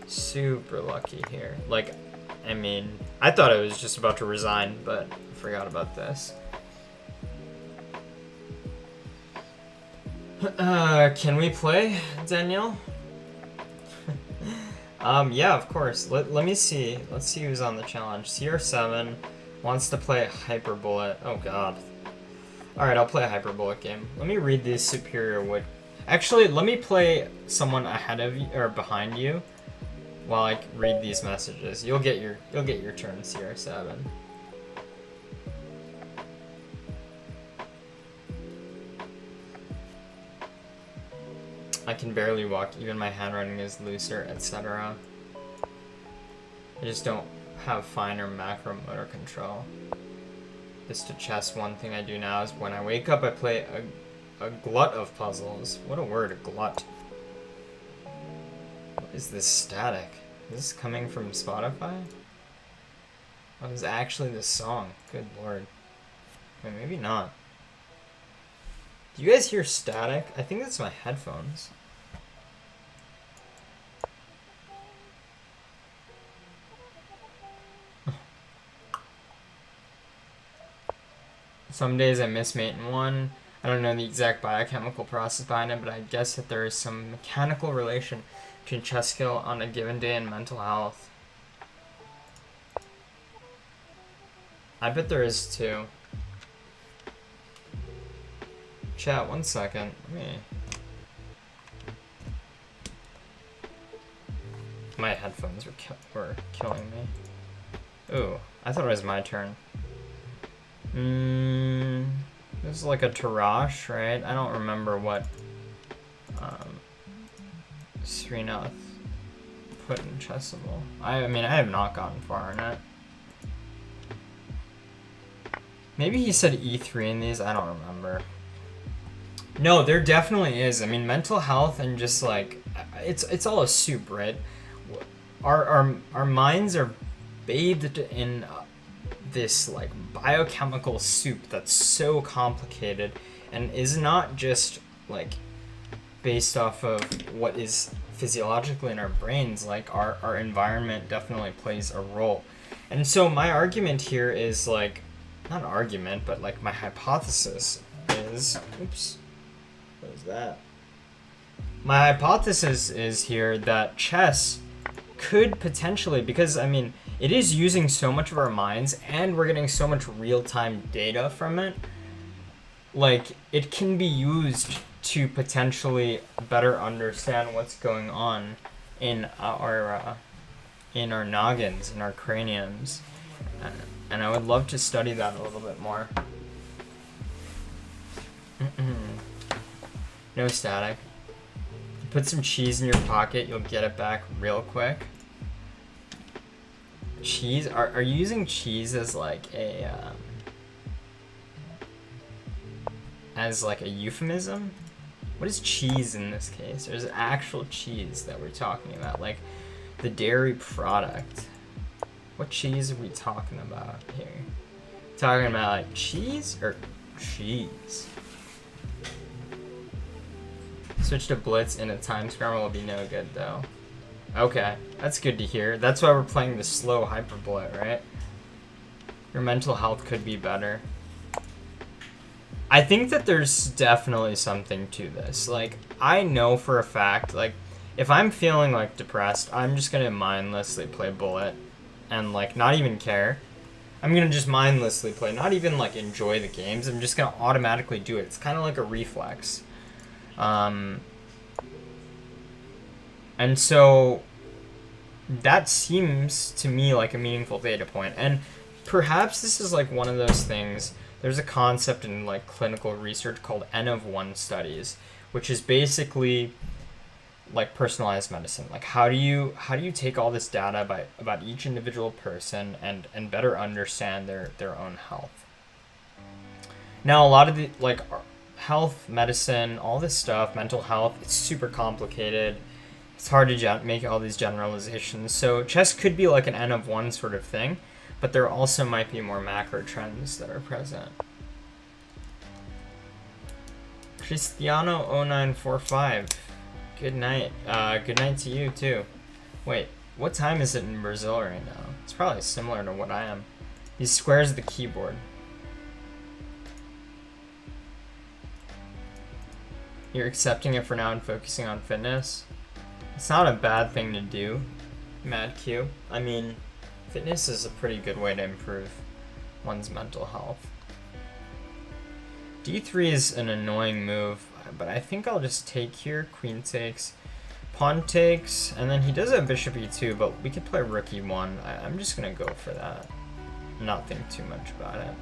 Super lucky here. I thought I was just about to resign, but I forgot about this. Can we play, Danielle? Yeah, of course. Let me see. Let's see who's on the challenge. CR7 wants to play Hyperbullet. Oh god. Alright, I'll play a Hyperbullet game. Let me read these superior wood. Actually, let me play someone ahead of you or behind you while I read these messages. You'll get your turn, CR7. I can barely walk, even my handwriting is looser, etc. I just don't have finer macro motor control. Just to chess, one thing I do now is when I wake up I play a glut of puzzles. What a word, a glut. What is this static? Is this coming from Spotify? Oh, it's actually this song. Good lord. Wait, maybe not. Do you guys hear static? I think that's my headphones. Some days I miss mate in one. I don't know the exact biochemical process behind it, but I guess that there is some mechanical relation between chess skill on a given day and mental health. I bet there is too. Chat, 1 second. My headphones were killing me. Ooh, I thought it was my turn. This is like a Tarash, right? I don't remember what Srinath put in Chessable. I have not gotten far in it. Maybe he said E3 in these, I don't remember. No, there definitely is. Mental health and just it's all a soup, right? Our minds are bathed in this like biochemical soup that's so complicated and is not just like based off of what is physiologically in our brains. Like our environment definitely plays a role. And so my argument here is like, not an argument, but like my hypothesis is, oops, what is that? My hypothesis is here that chess could potentially, because I mean, it is using so much of our minds and we're getting so much real-time data from it, like it can be used to potentially better understand what's going on in our noggins, in our craniums. And I would love to study that a little bit more. No static. Put some cheese in your pocket, you'll get it back real quick. Cheese? Are you using cheese as like a euphemism? What is cheese in this case? There's actual cheese that we're talking about, like the dairy product. What cheese are we talking about here? Talking about like cheese or cheese? Switch to blitz in a time scramble will be no good though. Okay, that's good to hear. That's why we're playing the slow hyper bullet, right? Your mental health could be better. I think that there's definitely something to this. Like, I know for a fact, like, if I'm feeling like depressed, I'm just gonna mindlessly play bullet and like not even care. I'm gonna just mindlessly play, not even like enjoy the games. I'm just gonna automatically do it. It's kind of like a reflex. And so that seems to me like a meaningful data point. And perhaps this is like one of those things. There's a concept in like clinical research called N of 1 studies, which is basically like personalized medicine. Like how do you take all this data about each individual person and better understand their own health. Now a lot of the like health, medicine, all this stuff, mental health, it's super complicated. It's hard to make all these generalizations. So chess could be like an N of 1 sort of thing, but there also might be more macro trends that are present. Cristiano0945. Good night. Good night to you too. Wait, what time is it in Brazil right now? It's probably similar to what I am. These squares are the keyboard. You're accepting it for now and focusing on fitness. It's not a bad thing to do, Mad Q. I mean, fitness is a pretty good way to improve one's mental health. D3 is an annoying move, but I think I'll just take here. Queen takes, pawn takes, and then he does have bishop e2, but we could play rook e1. I'm just gonna go for that. Not think too much about it.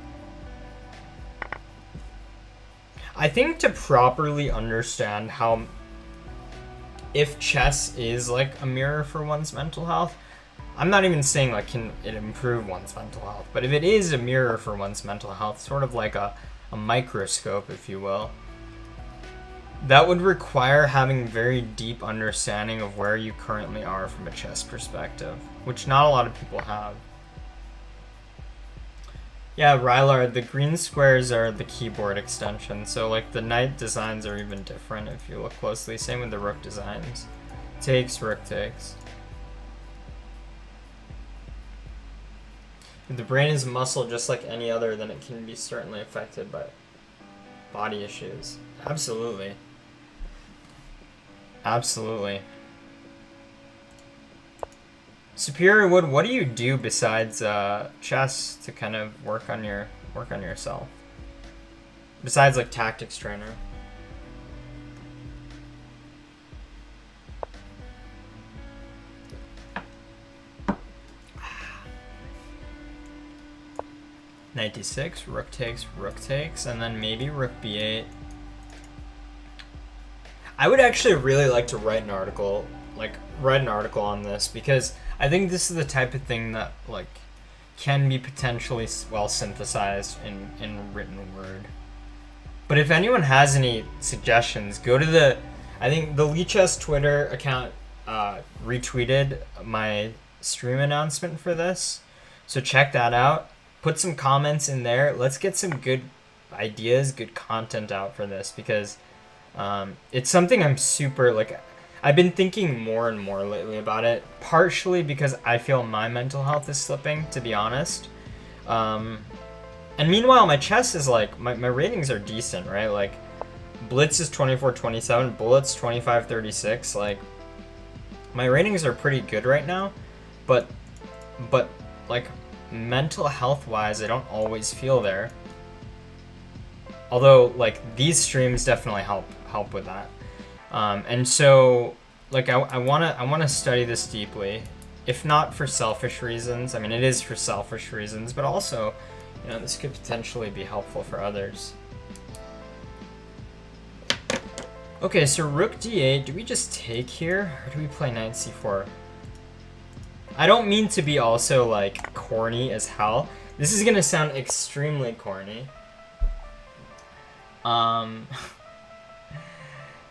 I think to properly understand how, if chess is like a mirror for one's mental health, I'm not even saying like can it improve one's mental health, but if it is a mirror for one's mental health, sort of like a microscope, if you will, that would require having very deep understanding of where you currently are from a chess perspective, which not a lot of people have. Yeah, Rylar, the green squares are the keyboard extension, so like the knight designs are even different if you look closely. Same with the rook designs. Takes, rook takes. If the brain is a muscle just like any other, then it can be certainly affected by body issues. Absolutely. Absolutely. Superior Wood, what do you do besides chess to kind of work on yourself? Besides like tactics trainer. Knight d6, rook takes, and then maybe rook b8. I would actually really like to write an article on this, because I think this is the type of thing that like can be potentially well synthesized in written word. But if anyone has any suggestions, go to I think the Lichess Twitter account retweeted my stream announcement for this, so check that out. put some comments in there. Let's get some good ideas, good content out for this, because it's something I'm super, like, I've been thinking more and more lately about it, partially because I feel my mental health is slipping, to be honest. And meanwhile, my chess is like, my ratings are decent, right? Like, Blitz is 24-27, Bullets 25-36. Like, my ratings are pretty good right now, but like, mental health wise, I don't always feel there. Although, like, these streams definitely help with that. And so, like, I wanna study this deeply, if not for selfish reasons. I mean, it is for selfish reasons, but also, you know, this could potentially be helpful for others. Okay, so rook d8. Do we just take here, or do we play knight c4? I don't mean to be also, like, corny as hell. This is gonna sound extremely corny.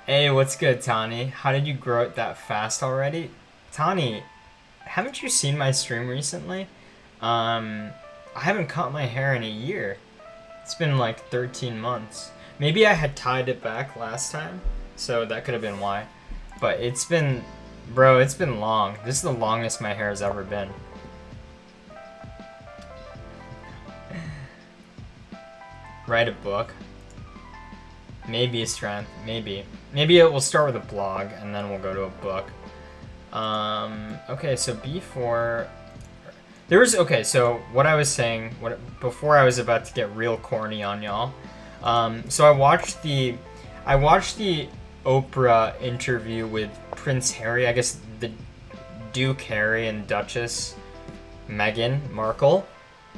Hey, what's good, Tani? How did you grow it that fast already? Tani, haven't you seen my stream recently? I haven't cut my hair in a year. It's been like 13 months. Maybe I had tied it back last time, so that could have been why. But it's been, bro, it's been long. This is the longest my hair has ever been. Write a book. Maybe a strength, maybe. Maybe it will start with a blog, and then we'll go to a book. Okay, so b4. Okay, so what I was saying, before I was about to get real corny on y'all. So I watched the Oprah interview with Prince Harry, I guess the Duke Harry and Duchess Meghan Markle.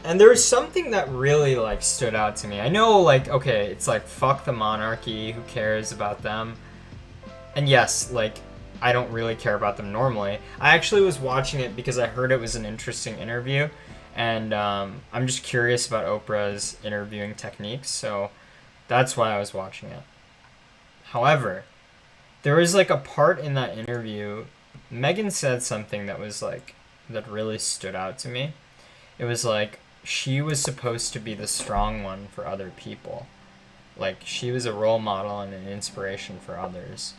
And there was something that really, like, stood out to me. I know, like, okay, it's like, fuck the monarchy, who cares about them? And yes, like, I don't really care about them normally. I actually was watching it because I heard it was an interesting interview, and I'm just curious about Oprah's interviewing techniques, so that's why I was watching it. However, there was, like, a part in that interview, Meghan said something that was, like, that really stood out to me. It was like, she was supposed to be the strong one for other people. Like, she was a role model and an inspiration for others.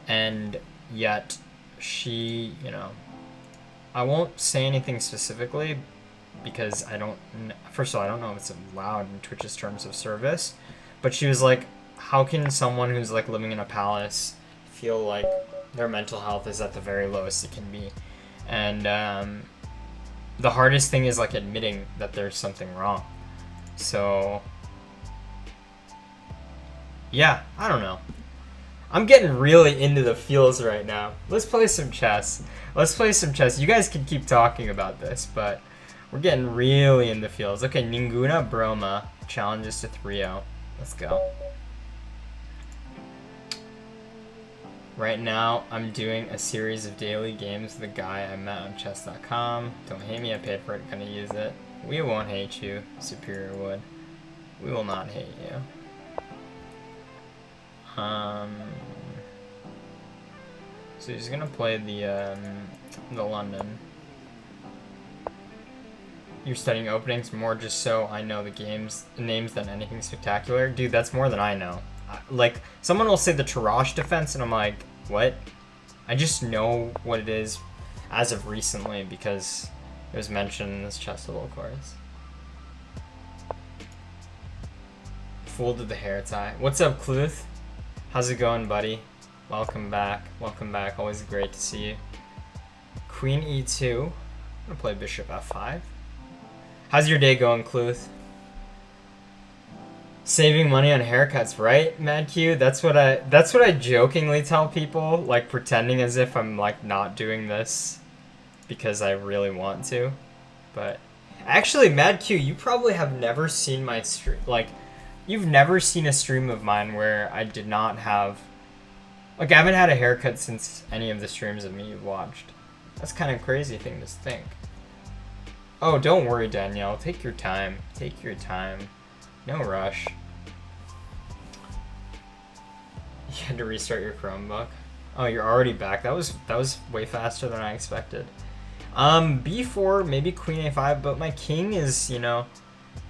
And yet, she, you know, I won't say anything specifically because first of all, I don't know if it's allowed in Twitch's terms of service, but she was like, how can someone who's, like, living in a palace feel like their mental health is at the very lowest it can be? And, the hardest thing is, like, admitting that there's something wrong. So, yeah, I don't know. I'm getting really into the feels right now. Let's play some chess. You guys can keep talking about this, but we're getting really in the feels. Okay, Ninguna Broma challenges to 3-0. Let's go. Right now, I'm doing a series of daily games with a guy I met on chess.com. Don't hate me, I paid for it, gonna use it. We won't hate you, Superior would. We will not hate you. So he's gonna play the London. You're studying openings more just so I know the names than anything spectacular? Dude, that's more than I know. Like, someone will say the Tarrasch defense, and I'm like, what? I just know what it is as of recently because it was mentioned in this Chessable course. Folded the hair tie. What's up, Cluth? How's it going, buddy? Welcome back. Welcome back. Always great to see you. Queen e2. I'm gonna play bishop f5. How's your day going, Cluth? Saving money on haircuts, right, Mad Q? That's what I jokingly tell people, like, pretending as if I'm, like, not doing this because I really want to. But actually, Mad Q, you probably have never seen my stream. Like, you've never seen a stream of mine where I did not have, like, I haven't had a haircut since any of the streams of me you've watched. That's kind of a crazy thing to think. Oh, don't worry, Danielle. Take your time. Take your time. No rush. You had to restart your Chromebook. Oh, you're already back. That was way faster than I expected. B4, maybe queen a5, but my king is, you know,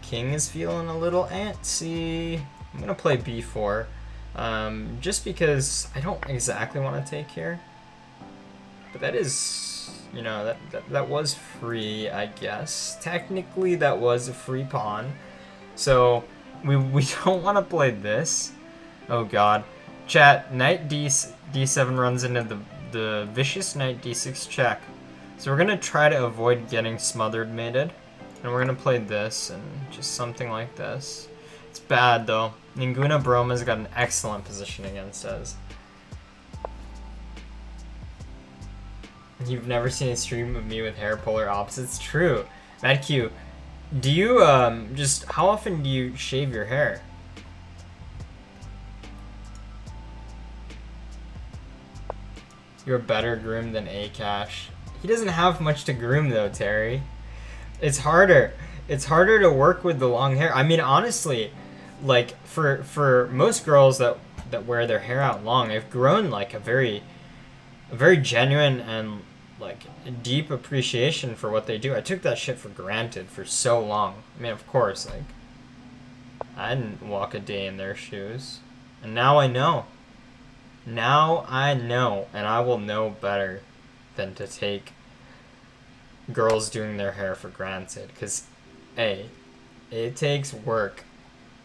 king is feeling a little antsy. I'm gonna play b4, just because I don't exactly want to take here. But that is, you know, that was free, I guess. Technically, that was a free pawn. So we don't want to play this. Oh God, chat. Knight d7 runs into the vicious knight d6 check. So we're gonna try to avoid getting smothered mated, and we're gonna play this and just something like this. It's bad though. Ninguna Broma's got an excellent position against us. You've never seen a stream of me with hair polar opposites? True. Mad Q, do you just how often do you shave your hair? You're better groomed than Aakaash. He doesn't have much to groom though, Terry. It's harder. It's harder to work with the long hair. I mean, honestly, like for most girls that wear their hair out long, I've grown like a very genuine and like deep appreciation for what they do. I took that shit for granted for so long. I mean, of course, like I didn't walk a day in their shoes, and now I know. Now I know, and I will know better than to take girls doing their hair for granted. Because, hey, it takes work.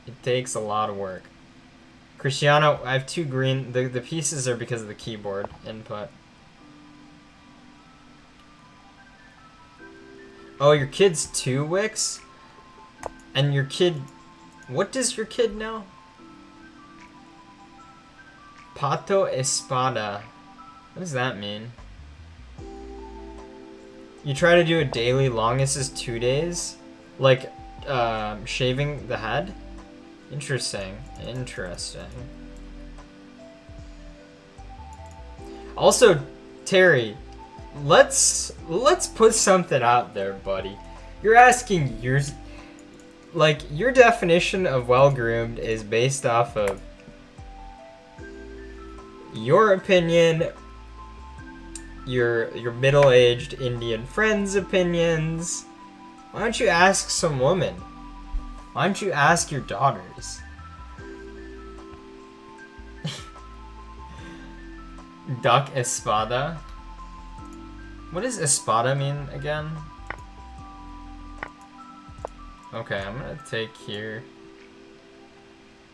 It takes a lot of work. Cristiano, I have 2 green. The pieces are because of the keyboard input. Oh, your kid's 2, Wix? And your kid... What does your kid know? Pato Espada. What does that mean? You try to do it daily, longest is 2 days? Like, shaving the head? Interesting. Interesting. Also, Terry, let's put something out there, buddy. You're asking yours... Like, your definition of well-groomed is based off of your opinion, your middle-aged Indian friends' opinions. Why don't you ask some women? Why don't you ask your daughters? Duck Espada? What does Espada mean again? Okay, I'm gonna take here.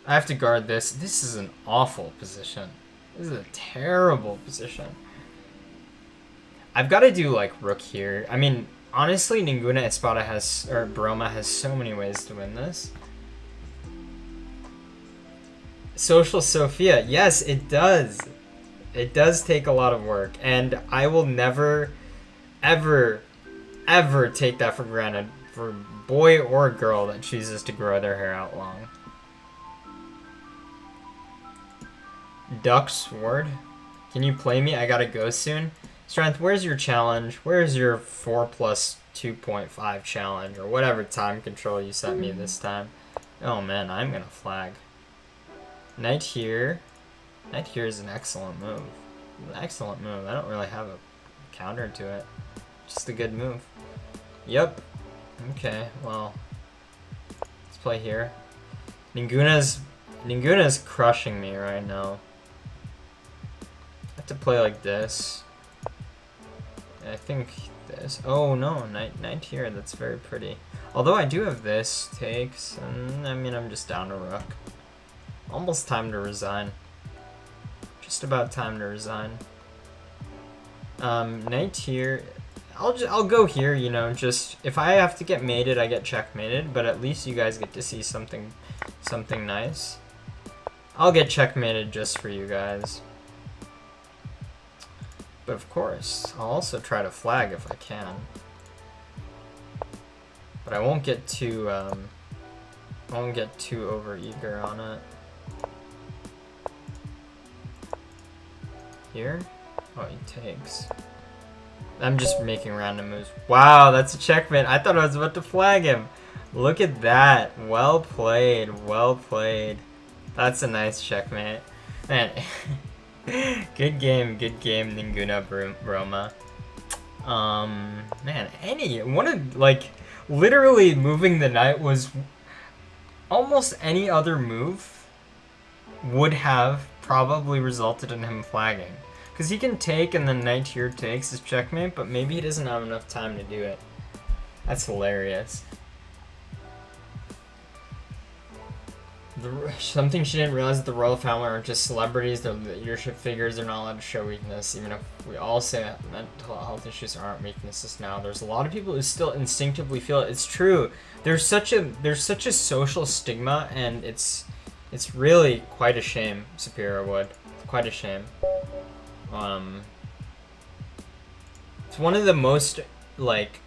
I have to guard this. This is an awful position. This is a terrible position. I've got to do like rook here. I mean, honestly, Ninguna Espada has, or Broma has so many ways to win this. Social Sophia. Yes, it does. It does take a lot of work. And I will never, ever, ever take that for granted for a boy or a girl that chooses to grow their hair out long. Duck Sword. Can you play me? I gotta go soon. Strength, where's your challenge? Where's your 4 plus 2.5 challenge? Or whatever time control you set me this time. Oh man, I'm gonna flag. Knight here. Knight here is an excellent move. An excellent move. I don't really have a counter to it. Just a good move. Yep. Okay, well. Let's play here. Ninguna's crushing me right now. I have to play like this. I think this. Oh no, knight here. That's very pretty. Although I do have this takes, and I mean I'm just down to rook. Almost time to resign. Just about time to resign. Knight here. I'll go here. You know, just if I have to get mated, I get checkmated. But at least you guys get to see something nice. I'll get checkmated just for you guys. But of course, I'll also try to flag if I can. But I won't get too overeager on it. Here? Oh, he takes. I'm just making random moves. Wow, that's a checkmate. I thought I was about to flag him. Look at that. Well played. Well played. That's a nice checkmate. Man. Good game, Ninguna Broma. Man, one of, like, literally moving the knight was almost any other move would have probably resulted in him flagging. Because he can take and then knight here takes his checkmate, but maybe he doesn't have enough time to do it. That's hilarious. Something she didn't realize that the royal family aren't just celebrities, they're leadership figures, they're not allowed to show weakness. Even if we all say that mental health issues aren't weaknesses now, there's a lot of people who still instinctively feel it. It's true. There's such a social stigma, and it's really quite a shame, Superior Wood. Quite a shame. It's one of the most, like,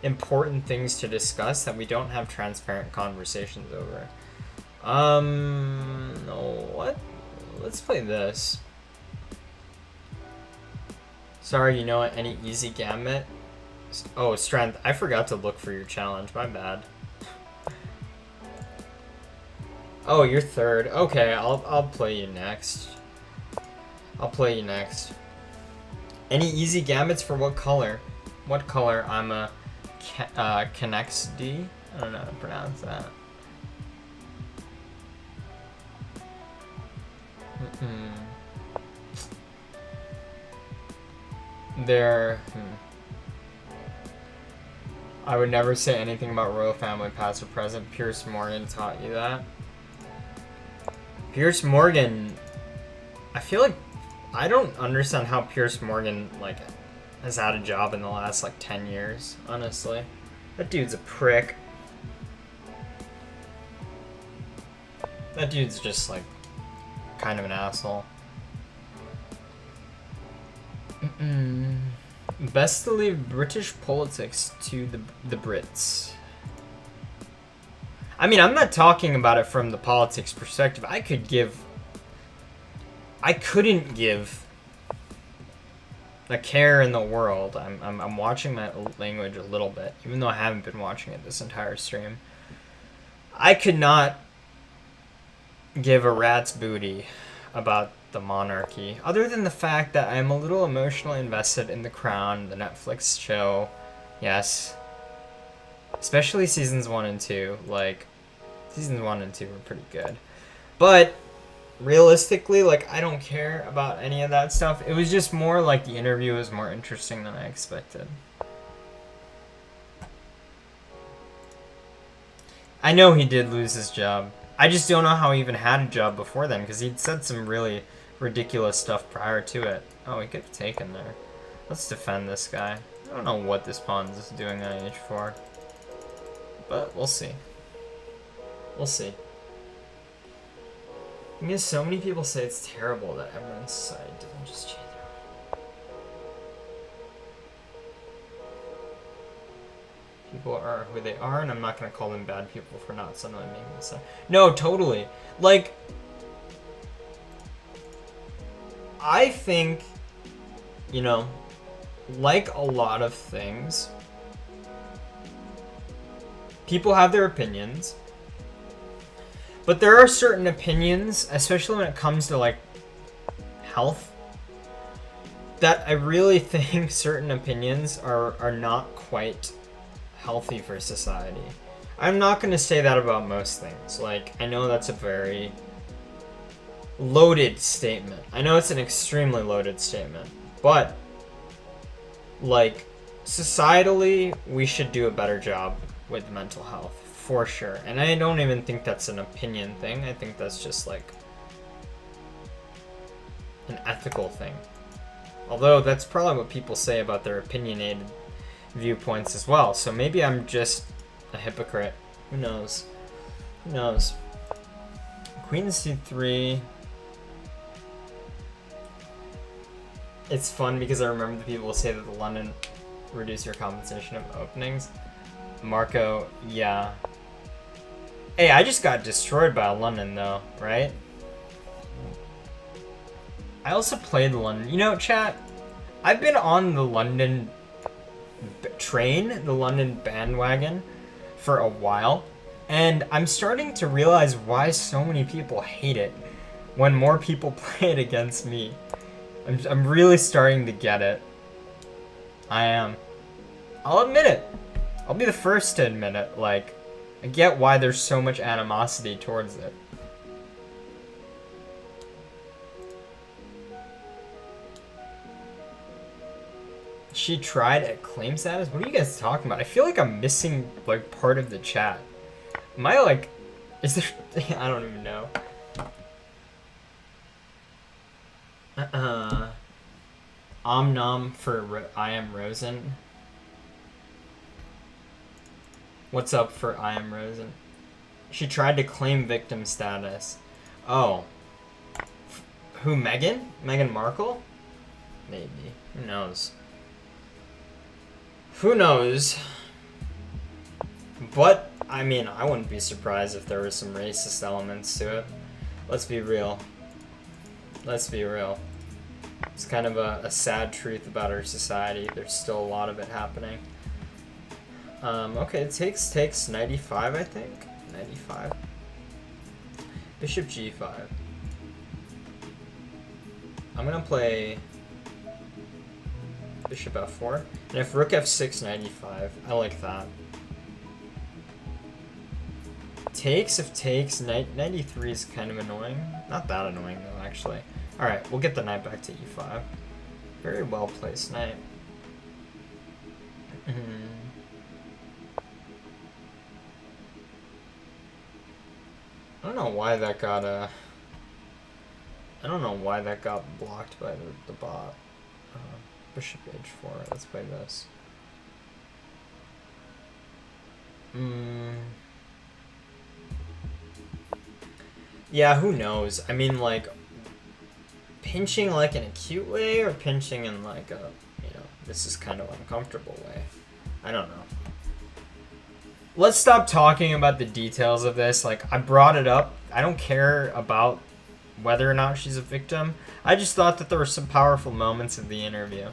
important things to discuss that we don't have transparent conversations over. No, what? Let's play this. Sorry, you know what? Any easy gambit? Oh, strength. I forgot to look for your challenge. My bad. Oh, you're third. Okay, I'll play you next. I'll play you next. Any easy gambits for what color? What color? I'm a Connects D. I don't know how to pronounce that. I would never say anything about royal family past or present. Pierce Morgan taught you that. Pierce Morgan, I feel like I don't understand how Pierce Morgan, like, has had a job in the last, like, 10 years, honestly. That dude's a prick. That dude's just, like, kind of an asshole. Best to leave British politics to the Brits. I mean, I'm not talking about it from the politics perspective. I couldn't give a care in the world. I'm watching my language a little bit, even though I haven't been watching it this entire stream. I could not give a rat's booty about the monarchy, other than the fact that I'm a little emotionally invested in The Crown, the Netflix show. Yes. Especially seasons 1 and 2. Like, seasons 1 and 2 were pretty good. But realistically, like, I don't care about any of that stuff. It was just more like the interview was more interesting than I expected. I know he did lose his job. I just don't know how he even had a job before then, because he'd said some really ridiculous stuff prior to it. Oh, he could have taken there. Let's defend this guy. I don't know what this pawn is doing on h4. But we'll see. We'll see. Because so many people say it's terrible that everyone's society doesn't just change. People are who they are, and I'm not going to call them bad people for not suddenly making this up. No, totally. Like, I think, you know, like a lot of things, people have their opinions, but there are certain opinions, especially when it comes to, like, health, that I really think certain opinions are not quite healthy for society. I'm not going to say that about most things. Like, I know that's a very loaded statement. I know it's an extremely loaded statement. But, like, societally, we should do a better job with mental health, for sure. And I don't even think that's an opinion thing. I think that's just, like, an ethical thing. Although, that's probably what people say about their opinionated viewpoints as well. So maybe I'm just a hypocrite. Who knows? Who knows? Queen c3. It's fun because I remember the people say that the London reduce your compensation of openings. Marco, yeah. Hey, I just got destroyed by London though, right? I also played London. You know, chat, I've been on the London train, the London bandwagon, for a while, and I'm starting to realize why so many people hate it when more people play it against me. I'm really starting to get it. I am. I'll admit it. I'll be the first to admit it. Like, I get why there's so much animosity towards it. She tried at claim status? What are you guys talking about? I feel like I'm missing, like, part of the chat. Am I, like... Is there... I don't even know. Om nom for I am Rosen. What's up for I am Rosen? She tried to claim victim status. Oh. Who, Meghan? Meghan Markle? Maybe. Who knows? Who knows? But, I mean, I wouldn't be surprised if there were some racist elements to it. Let's be real. Let's be real. It's kind of a sad truth about our society. There's still a lot of it happening. Okay, it takes 95, I think. 95. Bishop g5. I'm gonna play Bishop f4. And if Rook f6, 95. I like that. Takes, if takes, 93 is kind of annoying. Not that annoying though, actually. Alright, we'll get the knight back to e5. Very well placed knight. I don't know why that got I don't know why that got blocked by the bot. Bishop h4. Let's play this. Yeah, who knows? I mean, like, pinching like in a cute way or pinching in like a, you know, this is kind of uncomfortable way. I don't know. Let's stop talking about the details of this. Like, I brought it up. I don't care about whether or not she's a victim. I just thought that there were some powerful moments of the interview.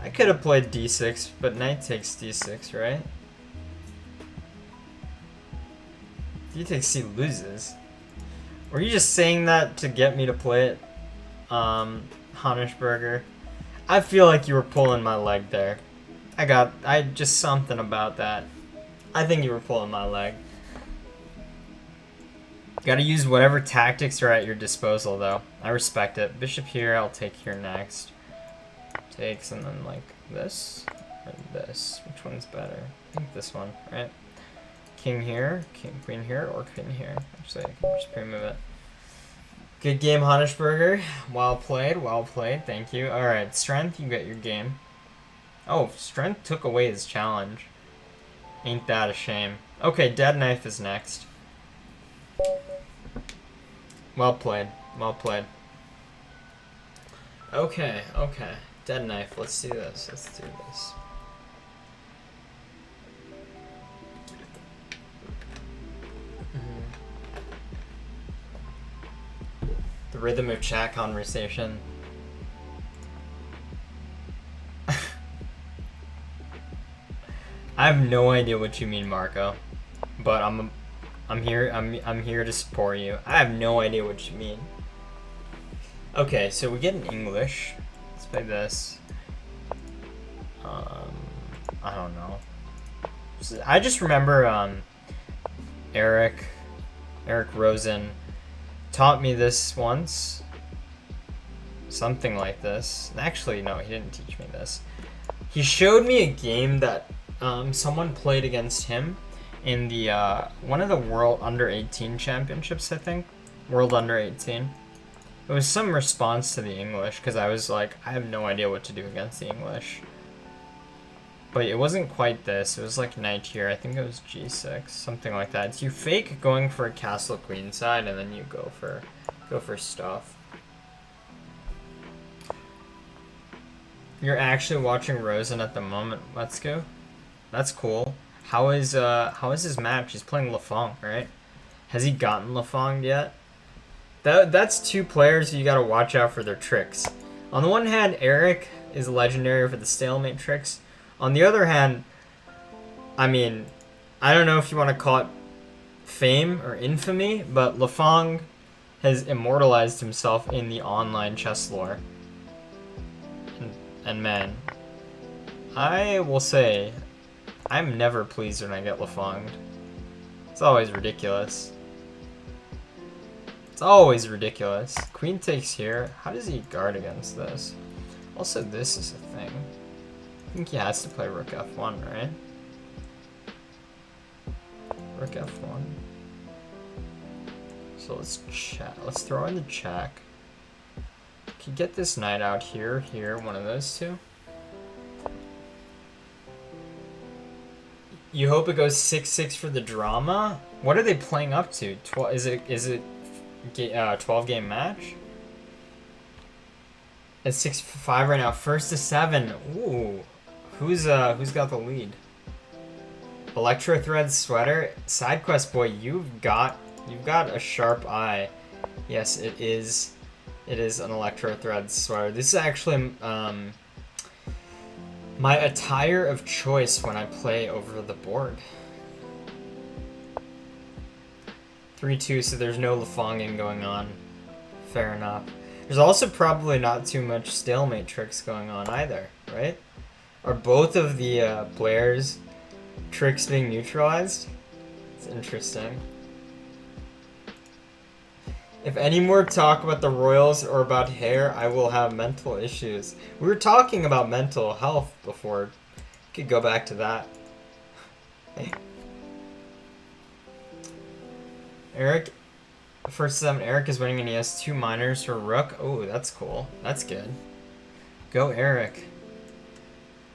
I could have played d6, but knight takes d6, right? D takes c loses. Were you just saying that to get me to play it, Hannesberger? I feel like you were pulling my leg there. I just something about that. I think you were pulling my leg. You gotta use whatever tactics are at your disposal, though. I respect it. Bishop here, I'll take here next. Takes, and then like this, or this. Which one's better? I think this one, right? King here, king, queen here, or queen here. Actually, I can just pre-move it. Good game, Hannesberger. Well played, well played. Thank you. Alright, strength, you get your game. Oh, strength took away his challenge. Ain't that a shame. Okay, dead knife is next. Well played, well played. Okay, okay. Dead knife, let's do this, let's do this. The rhythm of chat conversation. I have no idea what you mean, Marco, but I'm here to support you. I have no idea what you mean. Okay, so we get in English. Let's play this. I don't know. I just remember Eric Rosen taught me this once. Something like this. Actually, no, he didn't teach me this. He showed me a game that someone played against him in the one of the World Under 18 championships, I think. World Under 18. It was some response to the English, because I was like, I have no idea what to do against the English. But it wasn't quite this. It was like knight here. I think it was g6, something like that. It's you fake going for a castle queen side, and then you go for stuff. You're actually watching Rosen at the moment. Let's go. That's cool. How is his match? He's playing Lafong, right? Has he gotten Lafong yet? That's two players you gotta watch out for their tricks. On the one hand, Eric is legendary for the stalemate tricks. On the other hand, I mean, I don't know if you want to call it fame or infamy, but Lafong has immortalized himself in the online chess lore. And man, I will say, I'm never pleased when I get lafonged. It's always ridiculous. It's always ridiculous. Queen takes here. How does he guard against this? Also, this is a thing. I think he has to play rook f1, right? Rook f1. So let's check. Let's throw in the check. Can get this knight out here, one of those two. You hope it goes 6-6 for the drama? What are they playing up to? Is it 12 game match? It's 6-5 right now. First to 7. Ooh. Who's got the lead? Electro Thread Sweater? Side quest boy, you've got a sharp eye. Yes, it is an Electro Thread Sweater. This is actually my attire of choice when I play over the board. 3-2, so there's no lafonging going on. Fair enough. There's also probably not too much stalemate tricks going on either, right? Are both of the Blair's tricks being neutralized? It's interesting. If any more talk about the royals or about hair, I will have mental issues. We were talking about mental health before. Could go back to that. Eric, first 7. Eric is winning and he has 2 minors for rook. Oh, that's cool. That's good. Go Eric.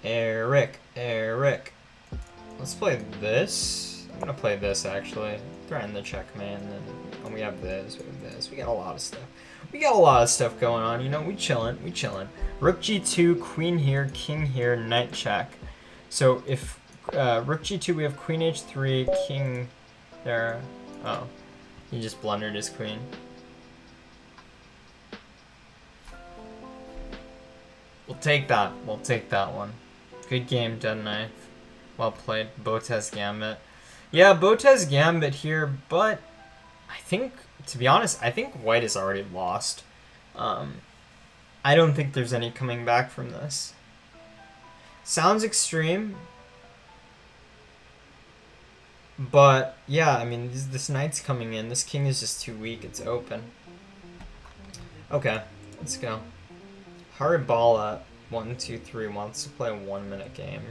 Eric. Let's play this. I'm gonna play this actually. Threaten the checkmate, and then we have this. We got a lot of stuff. We got a lot of stuff going on. You know, we chillin'. Rook g2, queen here, king here, knight check. So if rook g2, we have queen h3, king there. Oh, he just blundered his queen. We'll take that. We'll take that one. Good game, dead knife. Well played. Botez Gambit. Yeah, Botez Gambit here, but I think, to be honest, I think white is already lost. I don't think there's any coming back from this. Sounds extreme, but yeah, I mean, this knight's coming in. This king is just too weak. It's open. Okay, let's go. Haribala 1-2-3 wants to play a 1-minute game.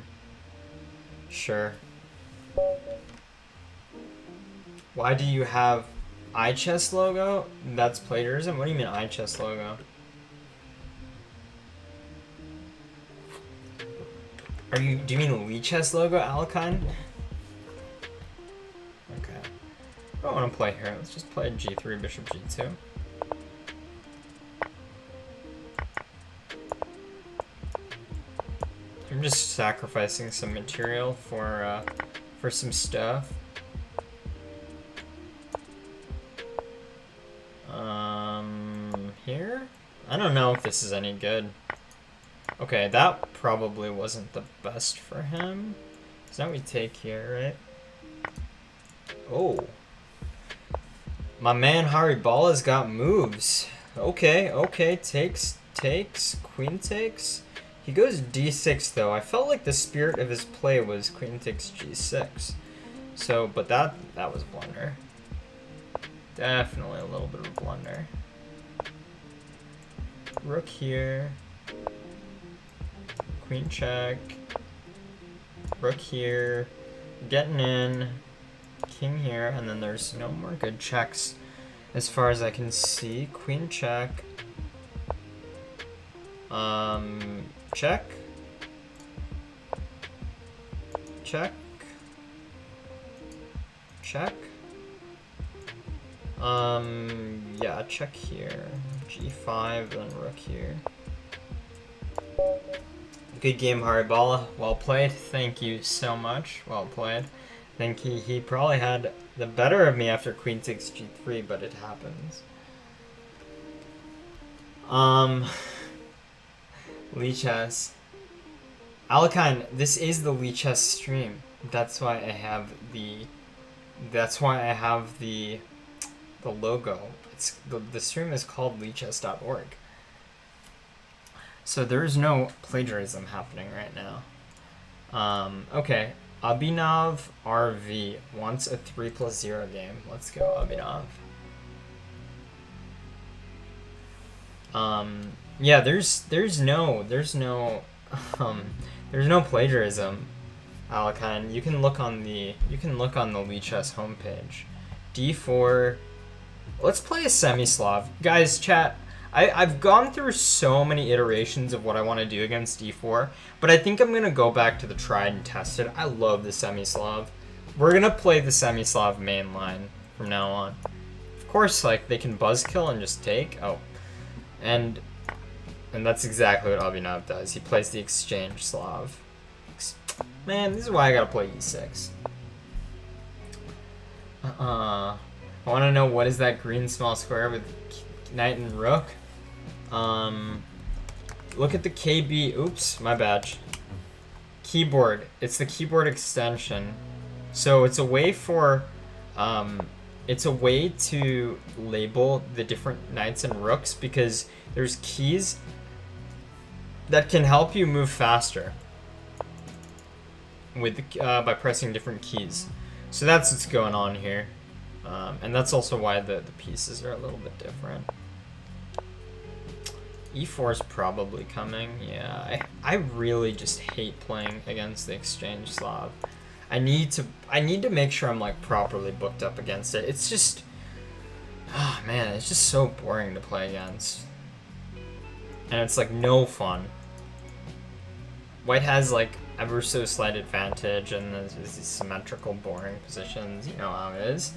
Sure. Why do you have iChess logo? That's plagiarism? What do you mean iChess logo? Do you mean Lichess logo, Alakine? Okay. I don't want to play here. Let's just play G3, Bishop G2. I'm just sacrificing some material for some stuff. Here? I don't know if this is any good. Okay, that probably wasn't the best for him. So now we take here, right? Oh. My man Haribala's got moves. Okay, takes, queen takes. He goes d6 though. I felt like the spirit of his play was queen takes g6. So, but that was a blunder. Definitely a little bit of a blunder. Rook here. Queen check. Rook here. Getting in. King here, and then there's no more good checks as far as I can see. Queen check. Check. Check. Check. Yeah, check here. G5, then rook here. Good game, Haribala. Well played. Thank you so much. Well played. I think he probably had the better of me after queen takes g3, but it happens. Lichess. Alakine, this is the Lichess stream. That's why I have the logo. The stream is called lichess.org. So there's no plagiarism happening right now. Okay. Abhinav RV wants a 3+0 game. Let's go, Abhinav. Yeah, there's no plagiarism, Alakan. You can look on the Lichess homepage. D4. Let's play a semi-Slav. Guys, chat, I've gone through so many iterations of what I want to do against D4, but I think I'm going to go back to the tried and tested. I love the semi-Slav. We're going to play the semi-Slav main line from now on. Of course, like, they can buzzkill and just take. Oh. And that's exactly what Abhinav does. He plays the exchange Slav. Man, this is why I gotta play e6. I want to know what is that green small square with knight and rook. Look at the KB. Oops, my bad. Keyboard. It's the keyboard extension. So it's a way for, it's a way to label the different knights and rooks because there's keys that can help you move faster with by pressing different keys. So that's what's going on here. And that's also why the pieces are a little bit different. E4 is probably coming. Yeah, I really just hate playing against the exchange Slav. I need to make sure I'm like properly booked up against it. It's just, oh man, it's just so boring to play against. And it's like no fun. White has like ever so slight advantage and there's these symmetrical boring positions. You know how it is.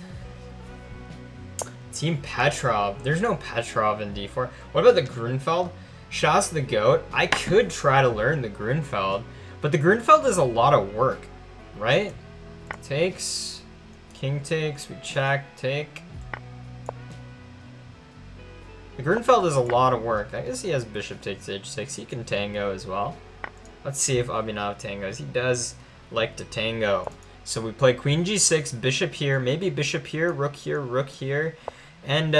Team Petrov. There's no Petrov in D4. What about the Grunfeld? Shah's the GOAT. I could try to learn the Grunfeld, but the Grunfeld is a lot of work, right? Takes. King takes. We check. Take. The Grunfeld is a lot of work. I guess he has bishop takes h6. He can tango as well. Let's see if Abhinav tangos. He does like to tango. So we play queen g6, bishop here, maybe bishop here, rook here. And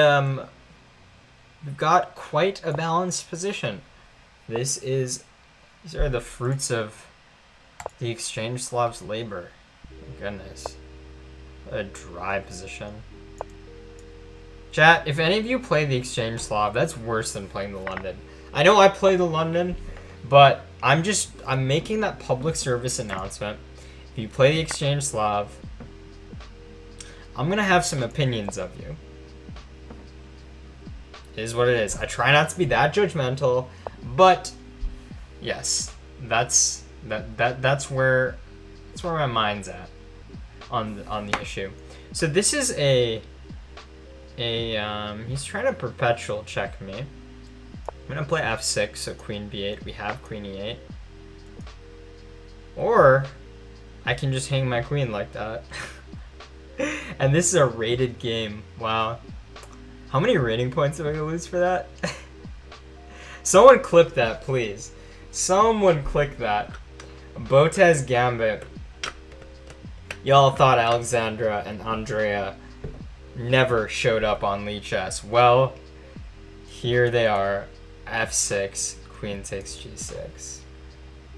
we've got quite a balanced position. These are the fruits of the exchange Slav's labor. My goodness. What a dry position. Chat, if any of you play the exchange Slav, that's worse than playing the London. I know I play the London, but I'm making that public service announcement. If you play the exchange Slav, I'm gonna have some opinions of you. It is what it is. I try not to be that judgmental, but yes, that's where my mind's at on the issue. So this is he's trying to perpetual check me. I'm gonna play f6, so queen b8. We have queen e8, or I can just hang my queen like that. And this is a rated game. Wow. How many rating points am I gonna lose for that? Someone clip that, please. Someone click that. Botez Gambit. Y'all thought Alexandra and Andrea never showed up on Lichess. Well, here they are. f6, queen takes g6.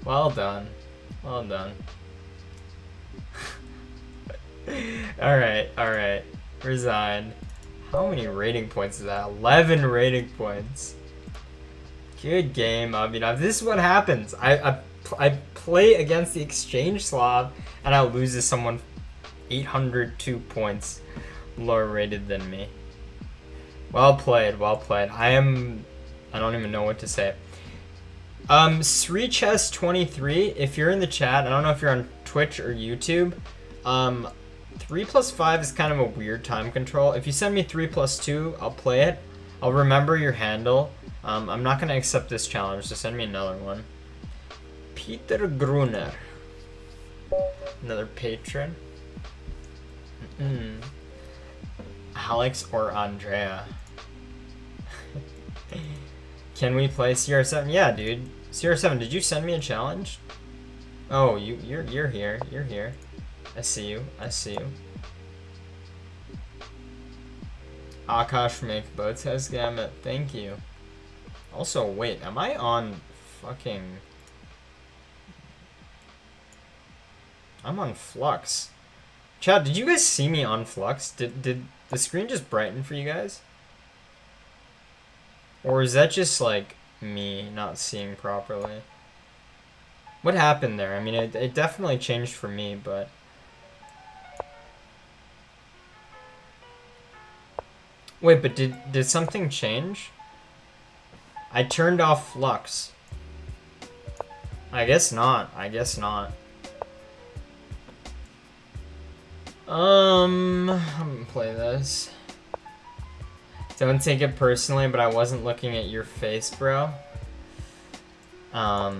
Well done. Well done. Alright. Resign. How many rating points is that? 11 rating points. Good game, Abhinav. This is what happens. I play against the exchange Slav and I lose to someone 802 points lower rated than me. Well played, well played. I don't even know what to say. SreeChess23, if you're in the chat, I don't know if you're on Twitch or YouTube, 3+5 is kind of a weird time control. If you send me 3+2, I'll play it. I'll remember your handle. I'm not gonna accept this challenge, so send me another one. Peter Gruner. Another patron. Alex or Andrea. Can we play CR7? Yeah, dude. CR7, did you send me a challenge? Oh, you're here. You're here. I see you. Aakaash make Botez Gamut. Thank you. Also, wait, am I on fucking... I'm on flux. Chat, did you guys see me on flux? Did the screen just brighten for you guys? Or is that just like me not seeing properly? What happened there? I mean, it definitely changed for me, but... Wait, but did something change? I turned off flux. I guess not. I guess not. I'm gonna play this. Don't take it personally, but I wasn't looking at your face, bro. How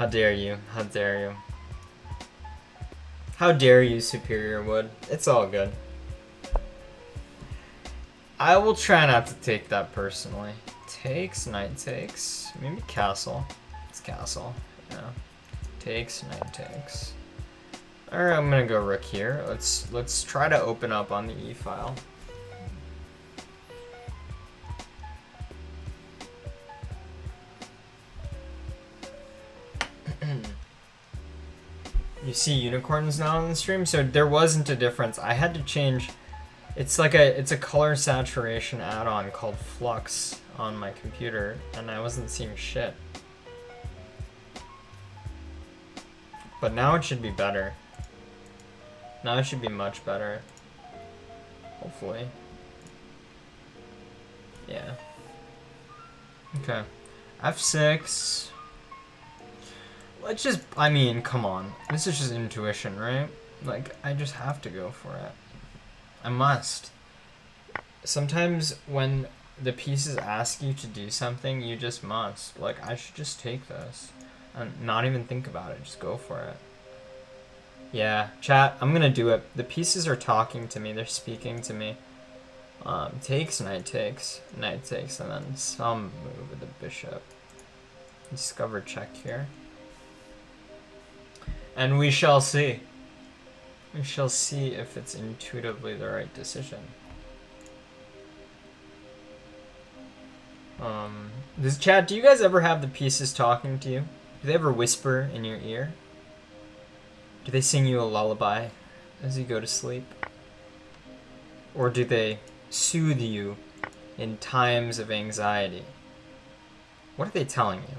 dare you? How dare you? How dare you, Superior Wood? It's all good. I will try not to take that personally. Takes, knight takes. Maybe castle. It's castle. Yeah. Takes, knight takes. Alright, I'm gonna go rook here. Let's try to open up on the e file. You see unicorns now on the stream, so there wasn't a difference. I had to change. It's a color saturation add-on called Flux on my computer, and I wasn't seeing shit. But now it should be better. Now it should be much better. Hopefully. Yeah. Okay. F6. Let's just, I mean, come on. This is just intuition, right? Like, I just have to go for it. I must. Sometimes when the pieces ask you to do something, you just must. Like, I should just take this. And not even think about it, just go for it. Yeah, chat, I'm gonna do it. The pieces are talking to me, they're speaking to me. Takes, knight takes, and then some move with the bishop. Discover check here. And we shall see. We shall see if it's intuitively the right decision. Does chat, do you guys ever have the pieces talking to you? Do they ever whisper in your ear? Do they sing you a lullaby as you go to sleep? Or do they soothe you in times of anxiety? What are they telling you?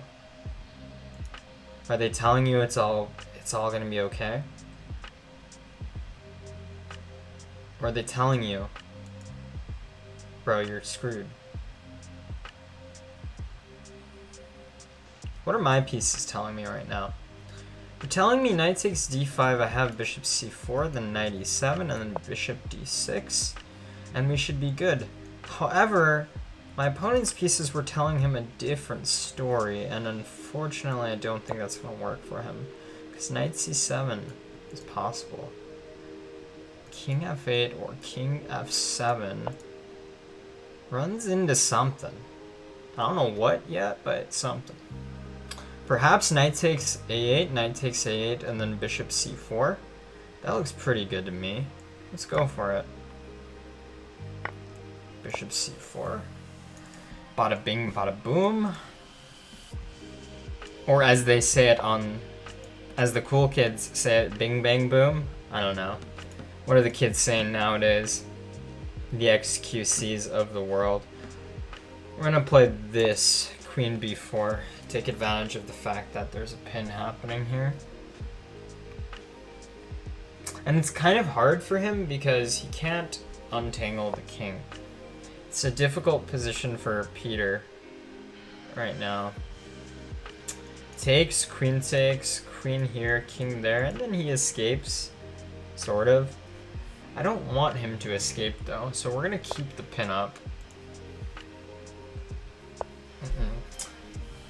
Are they telling you it's all gonna be okay? Or are they telling you, bro, you're screwed? What are my pieces telling me right now? They're telling me knight takes d5, I have bishop c4, then knight e7, and then bishop d6, and we should be good. However, my opponent's pieces were telling him a different story, and unfortunately I don't think that's going to work for him. Because knight c7 is possible. King f8 or king f7 runs into something. I don't know what yet, but it's something. Perhaps knight takes a8, and then bishop c4. That looks pretty good to me. Let's go for it. Bishop c4. Bada bing, bada boom. Or as they say it as the cool kids say it, bing bang boom. I don't know. What are the kids saying nowadays? The XQCs of the world. We're gonna play this, queen b4. Take advantage of the fact that there's a pin happening here. And it's kind of hard for him because he can't untangle the king. It's a difficult position for Peter right now. Takes, queen here, king there, and then he escapes, sort of. I don't want him to escape though, so we're gonna keep the pin up.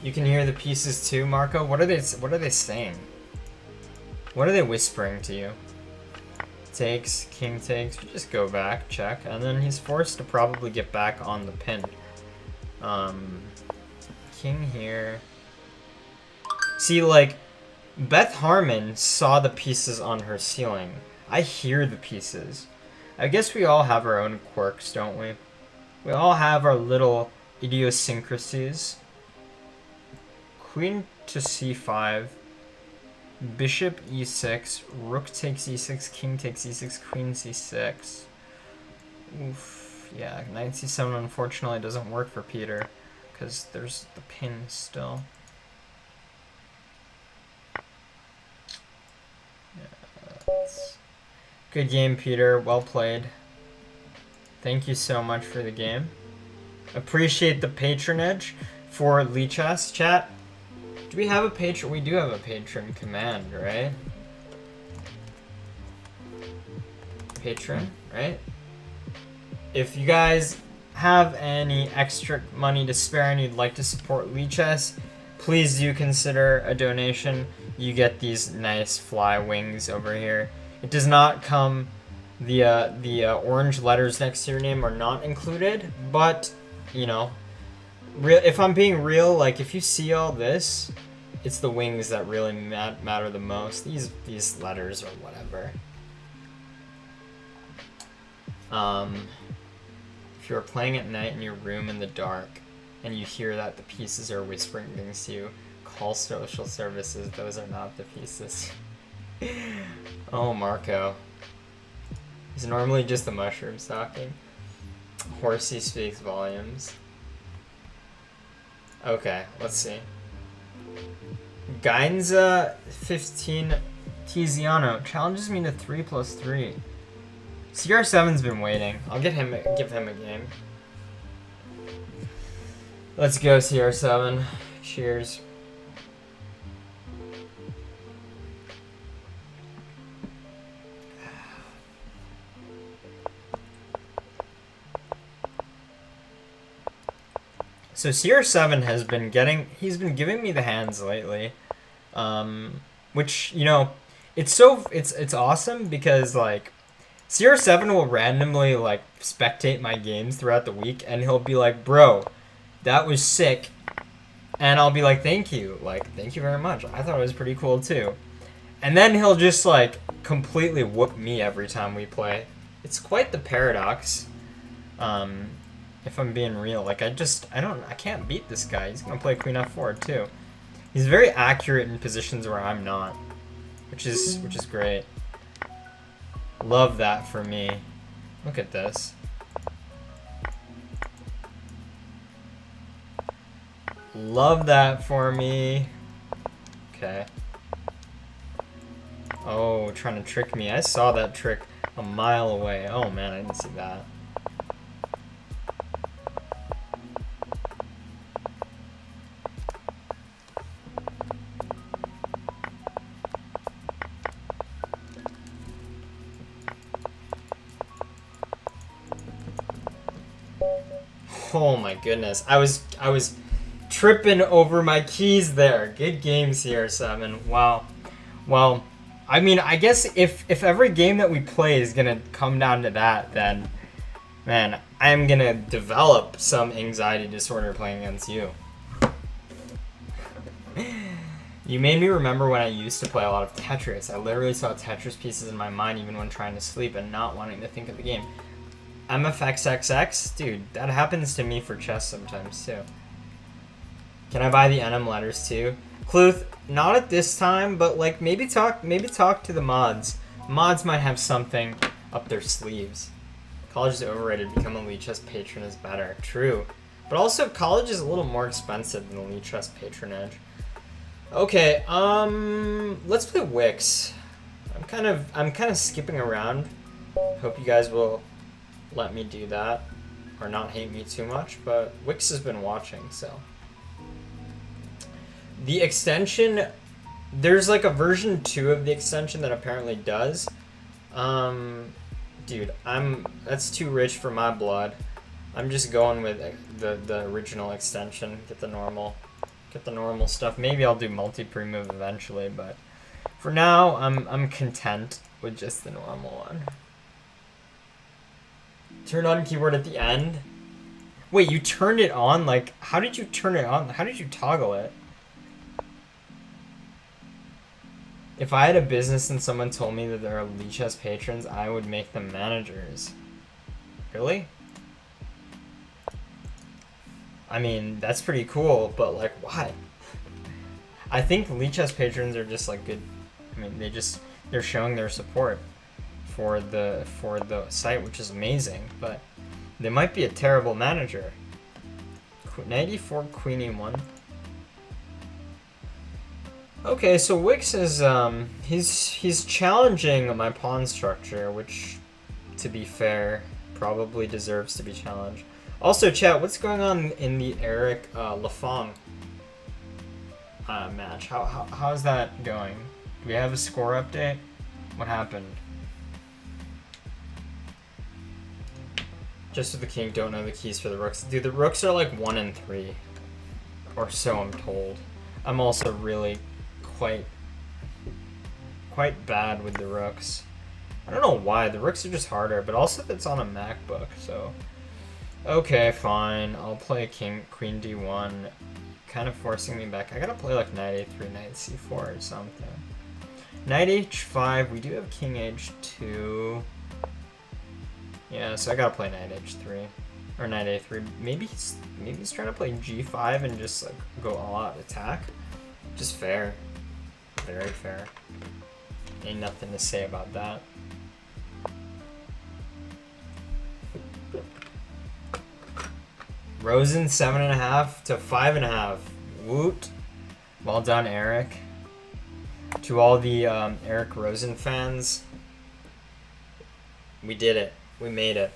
You can hear the pieces too, Marco. What are they saying? What are they whispering to you? Takes, king takes. We just go back, check, and then he's forced to probably get back on the pin. King here. See, like, Beth Harmon saw the pieces on her ceiling. I hear the pieces. I guess we all have our own quirks, don't we? We all have our little idiosyncrasies. Queen to c5. Bishop e6. Rook takes e6. King takes e6. Queen c6. Oof. Yeah, knight c7 unfortunately doesn't work for Peter because there's the pin still. Yeah, good game, Peter. Well played. Thank you so much for the game. Appreciate the patronage for Lichess chat. Do we have a patron? We do have a patron command, right? Patron, right? If you guys have any extra money to spare and you'd like to support Lichess, please do consider a donation. You get these nice fly wings over here. It does not come, the orange letters next to your name are not included, but, you know, if I'm being real, like, if you see all this, it's the wings that really matter the most. These letters or whatever. If you're playing at night in your room in the dark and you hear that the pieces are whispering things to you, call social services. Those are not the pieces. Oh, Marco. It's normally just the mushrooms talking. Horsey speaks volumes. Okay, let's see. Gainza 15 Tiziano challenges me to 3+3. CR7's been waiting. I'll give him a game. Let's go, CR7. Cheers. So CR7 has been he's been giving me the hands lately. Which, you know, it's awesome because, like, CR7 will randomly, like, spectate my games throughout the week, and he'll be like, bro, that was sick. And I'll be like, thank you. Like, thank you very much. I thought it was pretty cool, too. And then he'll just, like, completely whoop me every time we play. It's quite the paradox. If I'm being real. Like, I can't beat this guy. He's gonna play Queen F4, too. He's very accurate in positions where I'm not. Which is great. Love that for me. Look at this. Love that for me. Okay. Oh, trying to trick me. I saw that trick a mile away. Oh man, I didn't see that. Oh my goodness. I was tripping over my keys there. Good game, CR7. Wow. Well, I mean, I guess if every game that we play is gonna come down to that, then, man, I'm gonna develop some anxiety disorder playing against you. You made me remember when I used to play a lot of Tetris. I literally saw Tetris pieces in my mind even when trying to sleep and not wanting to think of the game. MFXXX? Dude, that happens to me for chess sometimes, too. Can I buy the NM letters, too? Cluth, not at this time, but, like, maybe talk to the mods. Mods might have something up their sleeves. College is overrated. Become a Lichess patron is better. True. But also, college is a little more expensive than the Lichess patronage. Okay, let's play Wix. I'm kind of skipping around. Hope you guys will let me do that or not hate me too much, but Wix has been watching, so. The extension, there's like a version 2 of the extension that apparently does. Dude, that's too rich for my blood. I'm just going with the original extension, get the normal stuff. Maybe I'll do multi-pre move eventually, but for now, I'm content with just the normal one. Turn on keyboard at the end. Wait, you turned it on? Like, how did you turn it on? How did you toggle it? If I had a business and someone told me that there are Lichess patrons, I would make them managers. Really? I mean, that's pretty cool, but like, why? I think Lichess patrons are just like good. I mean, they're showing their support for the site, which is amazing, but they might be a terrible manager. Knight e4, queen e1. Okay, so Wix is he's challenging my pawn structure, which, to be fair, probably deserves to be challenged. Also, chat, what's going on in the Eric Lafong match? How's that going? Do we have a score update? What happened? Just with the king, don't know the keys for the rooks. Dude, the rooks are like 1 and 3, or so I'm told. I'm also really quite bad with the rooks. I don't know why. The rooks are just harder, but also it's on a MacBook, so. Okay, fine. I'll play queen d1, kind of forcing me back. I gotta play like knight a3, knight c4 or something. Knight h5. We do have king h2. Yeah, so I gotta play knight h3 or knight a3. Maybe he's trying to play g5 and just like go all out attack. Just fair, very fair. Ain't nothing to say about that. Rosen 7.5 to 5.5. Woot! Well done, Eric. To all the Eric Rosen fans, we did it. We made it.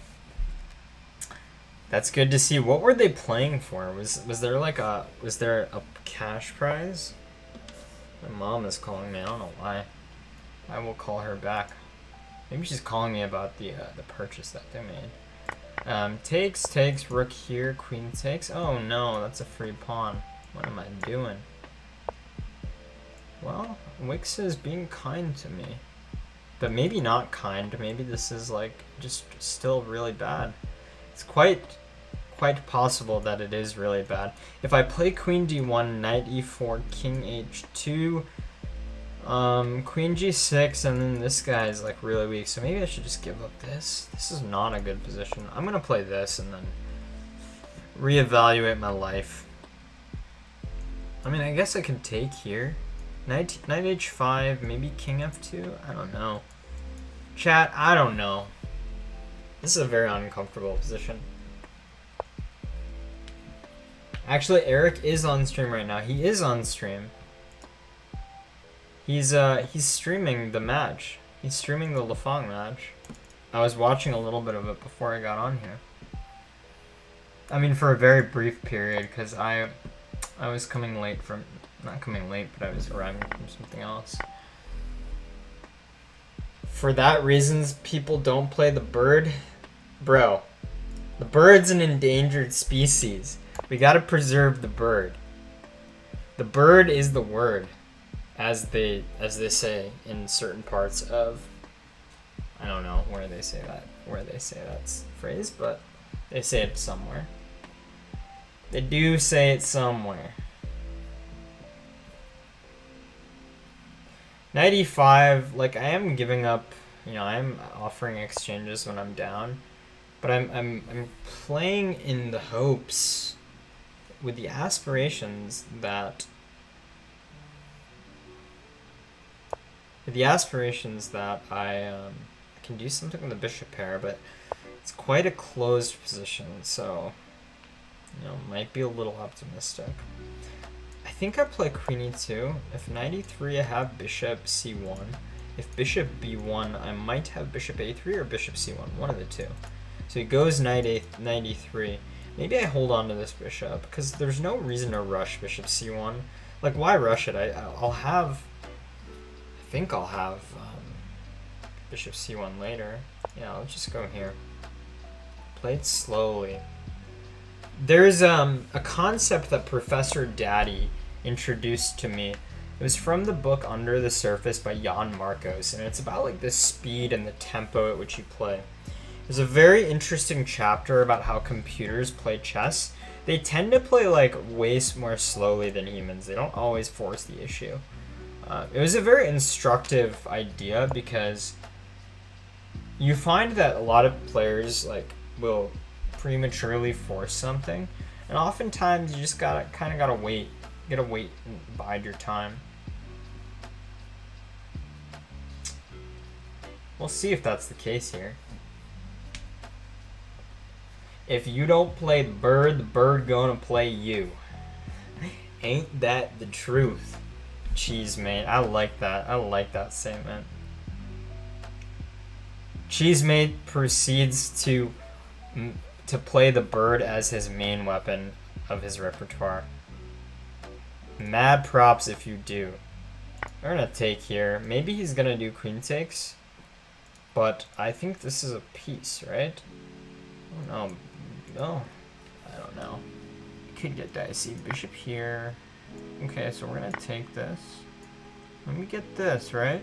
That's good to see. What were they playing for? Was there a cash prize? My mom is calling me. I don't know why. I will call her back. Maybe she's calling me about the purchase that they made. Takes, rook here, queen takes. Oh no, that's a free pawn. What am I doing? Well, Wix is being kind to me. But maybe not kind. Maybe this is like just still really bad. It's quite possible that it is really bad. If I play queen d1, knight e4, king h2, queen g6, and then this guy is like really weak, so maybe I should just give up this. This is not a good position. I'm gonna play this and then reevaluate my life. I mean, I guess I could take here. Knight h5, maybe king f2. I don't know. Chat, I don't know. This is a very uncomfortable position. Actually, Eric is on stream right now. He is on stream. He's streaming the match. He's streaming the Lafong match. I was watching a little bit of it before I got on here. I mean, for a very brief period, because I was coming late from, not coming late, but I was arriving from something else. For that reasons, people don't play the bird. Bro, the bird's an endangered species. We gotta preserve the bird. The bird is the word. As they say in certain parts of, I don't know where they say that phrase, but they say it somewhere. They do say it somewhere. Knight e5, like I am giving up, you know, I'm offering exchanges when I'm down, but I'm playing in the hopes, with the aspirations that I can do something with the bishop pair, but it's quite a closed position, so, you know, might be a little optimistic. I think I play queen e2. If knight e3, I have bishop c1. If bishop b1, I might have bishop a3 or bishop c1, one of the two. So he goes knight e3. Maybe I hold on to this bishop, because there's no reason to rush bishop c1. Like, why rush it? I think I'll have bishop c1 later. Yeah, let's just go here. Play it slowly. There's a concept that Professor Daddy introduced to me. It was from the book Under the Surface by Jan Marcos, and it's about like the speed and the tempo at which you play. There's a very interesting chapter about how computers play chess. They tend to play like way more slowly than humans. They don't always force the issue. It was a very instructive idea because you find that a lot of players like will prematurely force something, And oftentimes you just kind of gotta wait. You gotta wait and bide your time. We'll see if that's the case here. If you don't play the bird gonna play you. Ain't that the truth? Cheese mate. I like that. I like that statement. Cheese mate proceeds to play the bird as his main weapon of his repertoire. Mad props if you do. We're gonna take here. Maybe he's gonna do queen takes, but I think this is a piece, right? Oh no, I don't know. Could get dicey. Bishop here. Okay, so we're gonna take this. Let me get this, right?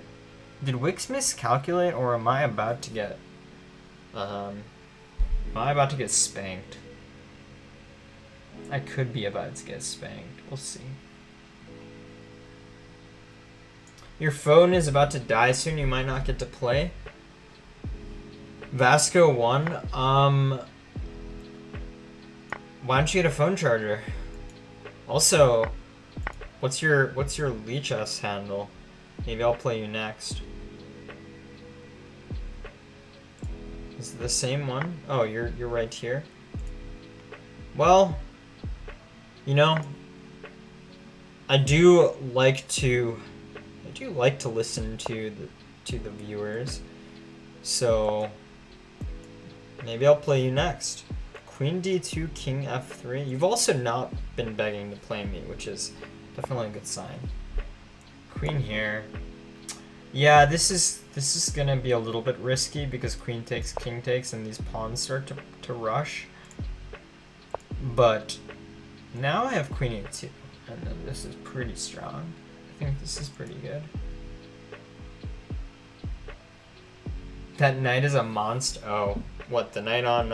Did Wix miscalculate, or am I about to get spanked? I could be about to get spanked. We'll see. Your phone is about to die soon. You might not get to play. Vasco 1. Why don't you get a phone charger? Also, what's your Leech S handle? Maybe I'll play you next. Is it the same one? Oh, you're right here. Well, you know, I do like to listen to the viewers. So maybe I'll play you next. Queen D2, King F3. You've also not been begging to play me, which is definitely a good sign. Queen here. Yeah, this is gonna be a little bit risky because queen takes, king takes, and these pawns start to rush. But now I have queen e2, and then this is pretty strong. I think this is pretty good. That knight is a monster. Oh, what, the knight on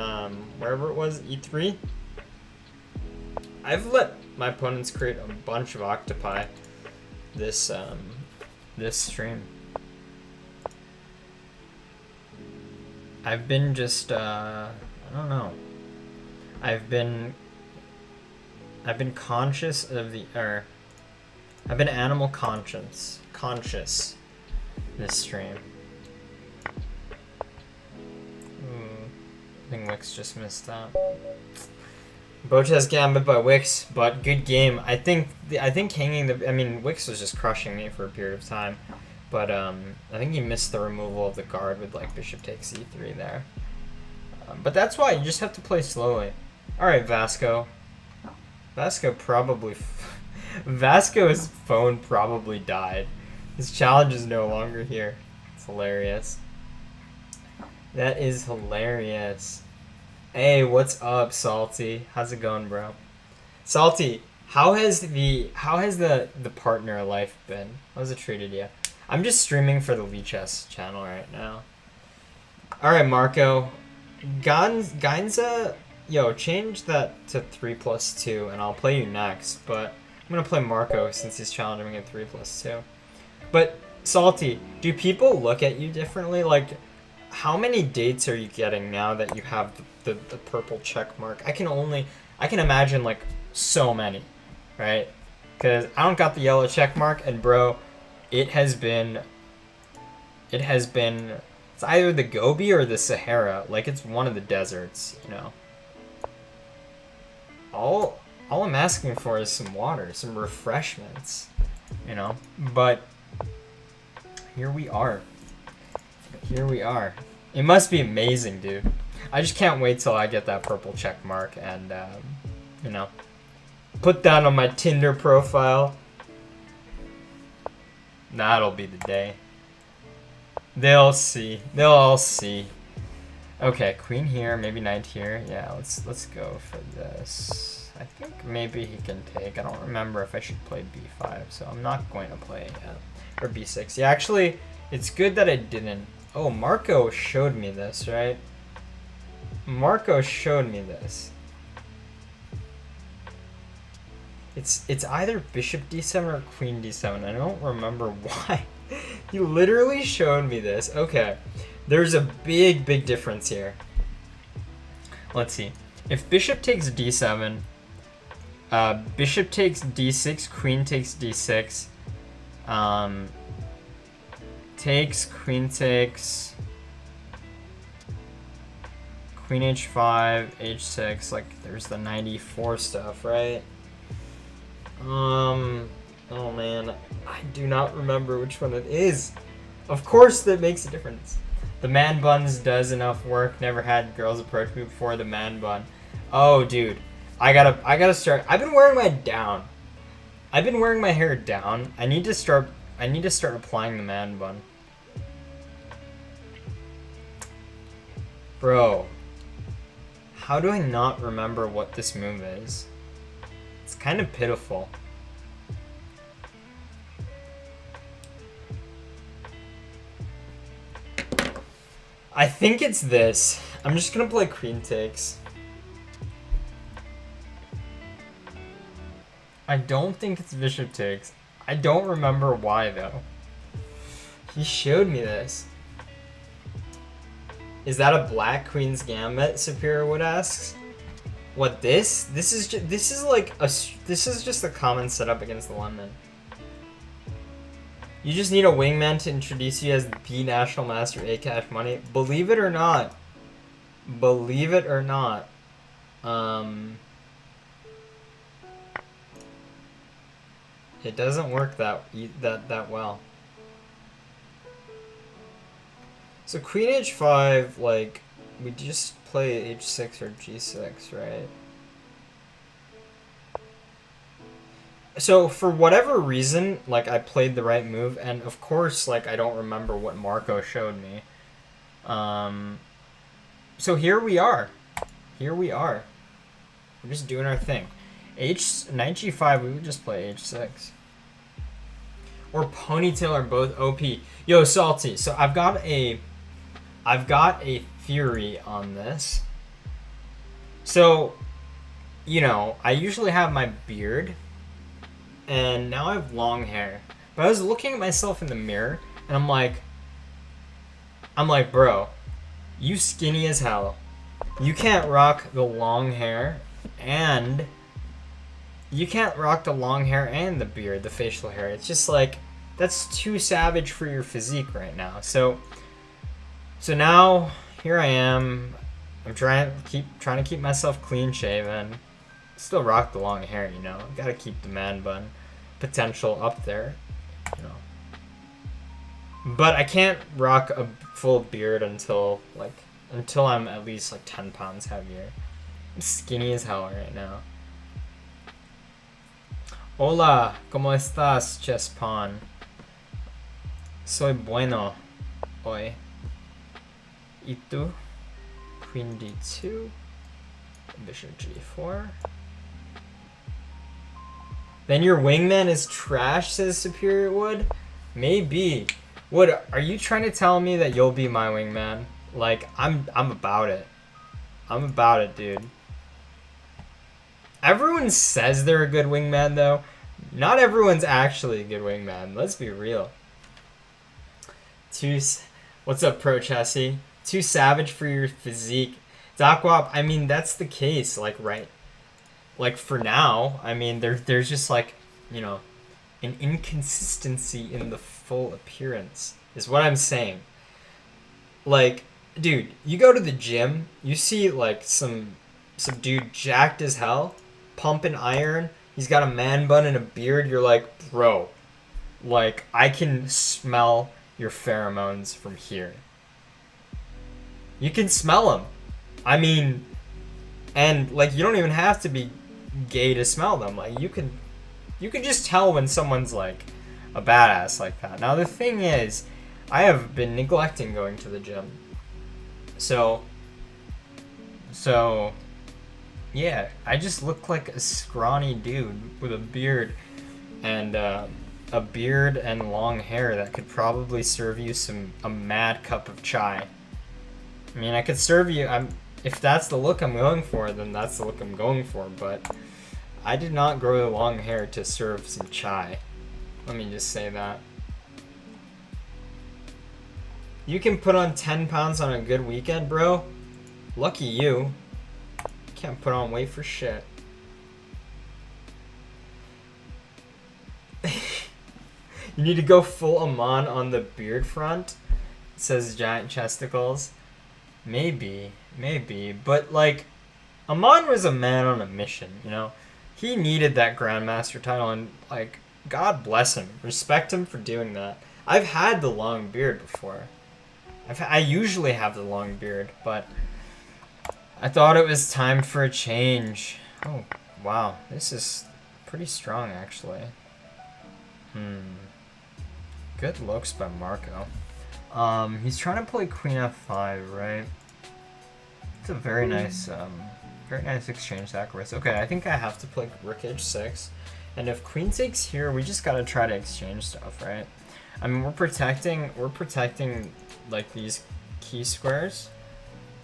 wherever it was, e3? I've let my opponents create a bunch of octopi this stream. I've been just I don't know. I've been conscious of I've been animal conscious this stream. I think Wix just missed that. Boches gambit by Wix, but good game. I think hanging I mean, Wix was just crushing me for a period of time, but I think he missed the removal of the guard with like bishop takes e3 there. But that's why you just have to play slowly. All right, Vasco. Vasco's phone probably died. His challenge is no longer here. It's hilarious. That is hilarious. Hey, what's up, Salty? How's it going, bro? Salty, how has the partner life been? How's it treated you? I'm just streaming for the Leech S channel right now. All right, Marco. Gainza, yo, change that to 3+2, and I'll play you next. But I'm gonna play Marco since he's challenging me at 3+2. But Salty, do people look at you differently? Like, how many dates are you getting now that you have the purple check mark? I can imagine like so many, right? Because I don't got the yellow check mark, and bro, it has been it's either the Gobi or the Sahara. Like, it's one of the deserts, you know. All I'm asking for is some water, some refreshments, you know. But here we are. Here we are. It must be amazing, dude. I just can't wait till I get that purple check mark and, you know, put that on my Tinder profile. That'll be the day. They'll see. They'll all see. Okay, queen here, maybe knight here. Yeah, let's go for this. I think maybe he can take. I don't remember if I should play b5, so I'm not going to play or b6. Yeah, actually, it's good that I didn't. Oh, Marco showed me this, right? Marco showed me this. It's either bishop d7 or queen d7. I don't remember why. He literally showed me this. Okay, there's a big difference here. Let's see. If bishop takes d7, Bishop takes d6, queen takes d6. Takes, queen takes, queen h5, h6, like there's the 94 stuff, right? Oh man, I do not remember which one it is. Of course that makes a difference. The man buns does enough work. Never had girls approach me before the man bun. Oh dude, I gotta start. I've been wearing my down. I've been wearing my hair down. I need to start applying the man bun. Bro, how do I not remember what this move is? It's kind of pitiful. I think it's this. I'm just gonna play queen takes. I don't think it's bishop takes. I don't remember why though. He showed me this. Is that a black queen's gambit? Superior Wood asks. What this? This is just a common setup against the London. You just need a wingman to introduce you as the national master Aakaash Money. Believe it or not. Believe it or not. It doesn't work that well. So queen h5, like, we just play h6 or g6, right? So for whatever reason, like, I played the right move, and of course, like, I don't remember what Marco showed me. So here we are. Here we are. We're just doing our thing. Knight g5, we would just play h6. Or ponytail are both OP. Yo, Salty, so I've got a theory on this. So, you know, I usually have my beard, and now I have long hair. But I was looking at myself in the mirror, and I'm like, bro, you skinny as hell. You can't rock the long hair, and you can't rock the long hair and the beard, the facial hair. It's just like, that's too savage for your physique right now. So now here I am. I'm trying to keep myself clean shaven. Still rock the long hair, you know. Gotta keep the man bun potential up there, you know. But I can't rock a full beard until I'm at least like 10 pounds heavier. I'm skinny as hell right now. Hola, ¿cómo estás, chess pawn? Soy bueno hoy. ¿Y tú? Queen d2. Bishop g4. Then your wingman is trash, says Superior Wood? Maybe. Wood, are you trying to tell me that you'll be my wingman? Like, I'm about it. I'm about it, dude. Everyone says they're a good wingman, though. Not everyone's actually a good wingman. Let's be real. What's up, Pro Chessie? Too savage for your physique. Docwop, I mean, that's the case, like, right? Like, for now, I mean, there's just, like, you know, an inconsistency in the full appearance, is what I'm saying. Like, dude, you go to the gym, you see, like, some dude jacked as hell, pumping iron, he's got a man bun and a beard, you're like, bro, like, I can smell your pheromones from here. You can smell them. I mean, and, like, you don't even have to be gay to smell them. Like, you can just tell when someone's, like, a badass like that. Now, the thing is, I have been neglecting going to the gym. So, yeah, I just look like a scrawny dude with a beard and long hair that could probably serve you a mad cup of chai. I mean, I could serve you, if that's the look I'm going for, then that's the look I'm going for, but I did not grow the long hair to serve some chai. Let me just say that. You can put on 10 pounds on a good weekend, bro. Lucky you. Can't put on weight for shit. You need to go full Amon on the beard front. It says giant chesticles. Maybe, but like, Amon was a man on a mission, you know? He needed that Grandmaster title, and like, God bless him. Respect him for doing that. I've had the long beard before. I usually have the long beard, but I thought it was time for a change. Oh, wow. This is pretty strong, actually. Good looks by Marco. He's trying to play Queen F5, right? It's a very nice exchange sacrifice. Okay, I think I have to play Rook H6. And if Queen takes here, we just gotta try to exchange stuff, right? I mean, we're protecting like these key squares.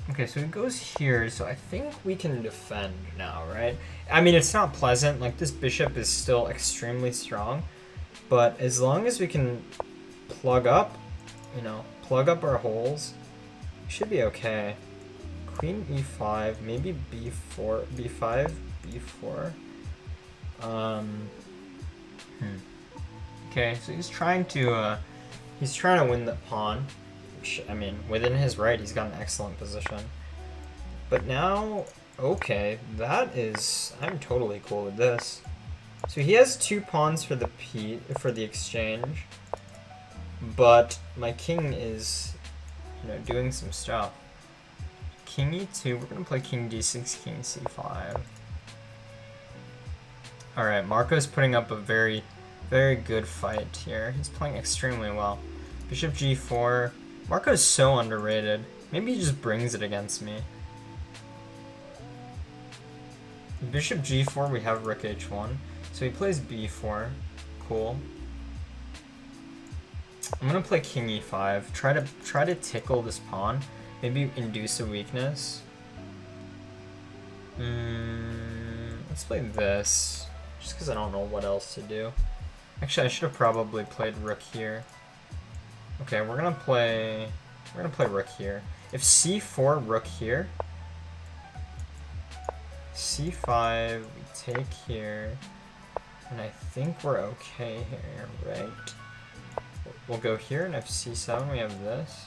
Okay, so he goes here, so I think we can defend now, right? I mean, it's not pleasant, like this bishop is still extremely strong, but as long as we can plug up, you know, plug up our holes, we should be okay. Queen E5, maybe B4, B5, B4. Okay, so he's trying to win the pawn, which, I mean, within his right, he's got an excellent position. But now, okay, I'm totally cool with this. So he has 2 pawns for the exchange, but my king is, you know, doing some stuff. King E2, we're gonna play King D6, King C5. Alright, Marco's putting up a very, very good fight here. He's playing extremely well. Bishop G4. Marco's so underrated. Maybe he just brings it against me. Bishop G4, we have Rook H1. So he plays B4. Cool. I'm gonna play King E5. Try to tickle this pawn. Maybe induce a weakness. Let's play this. Just because I don't know what else to do. Actually, I should have probably played Rook here. Okay, we're gonna play Rook here. If C4, Rook here. C5, we take here. And I think we're okay here, right? We'll go here, and if C7, we have this.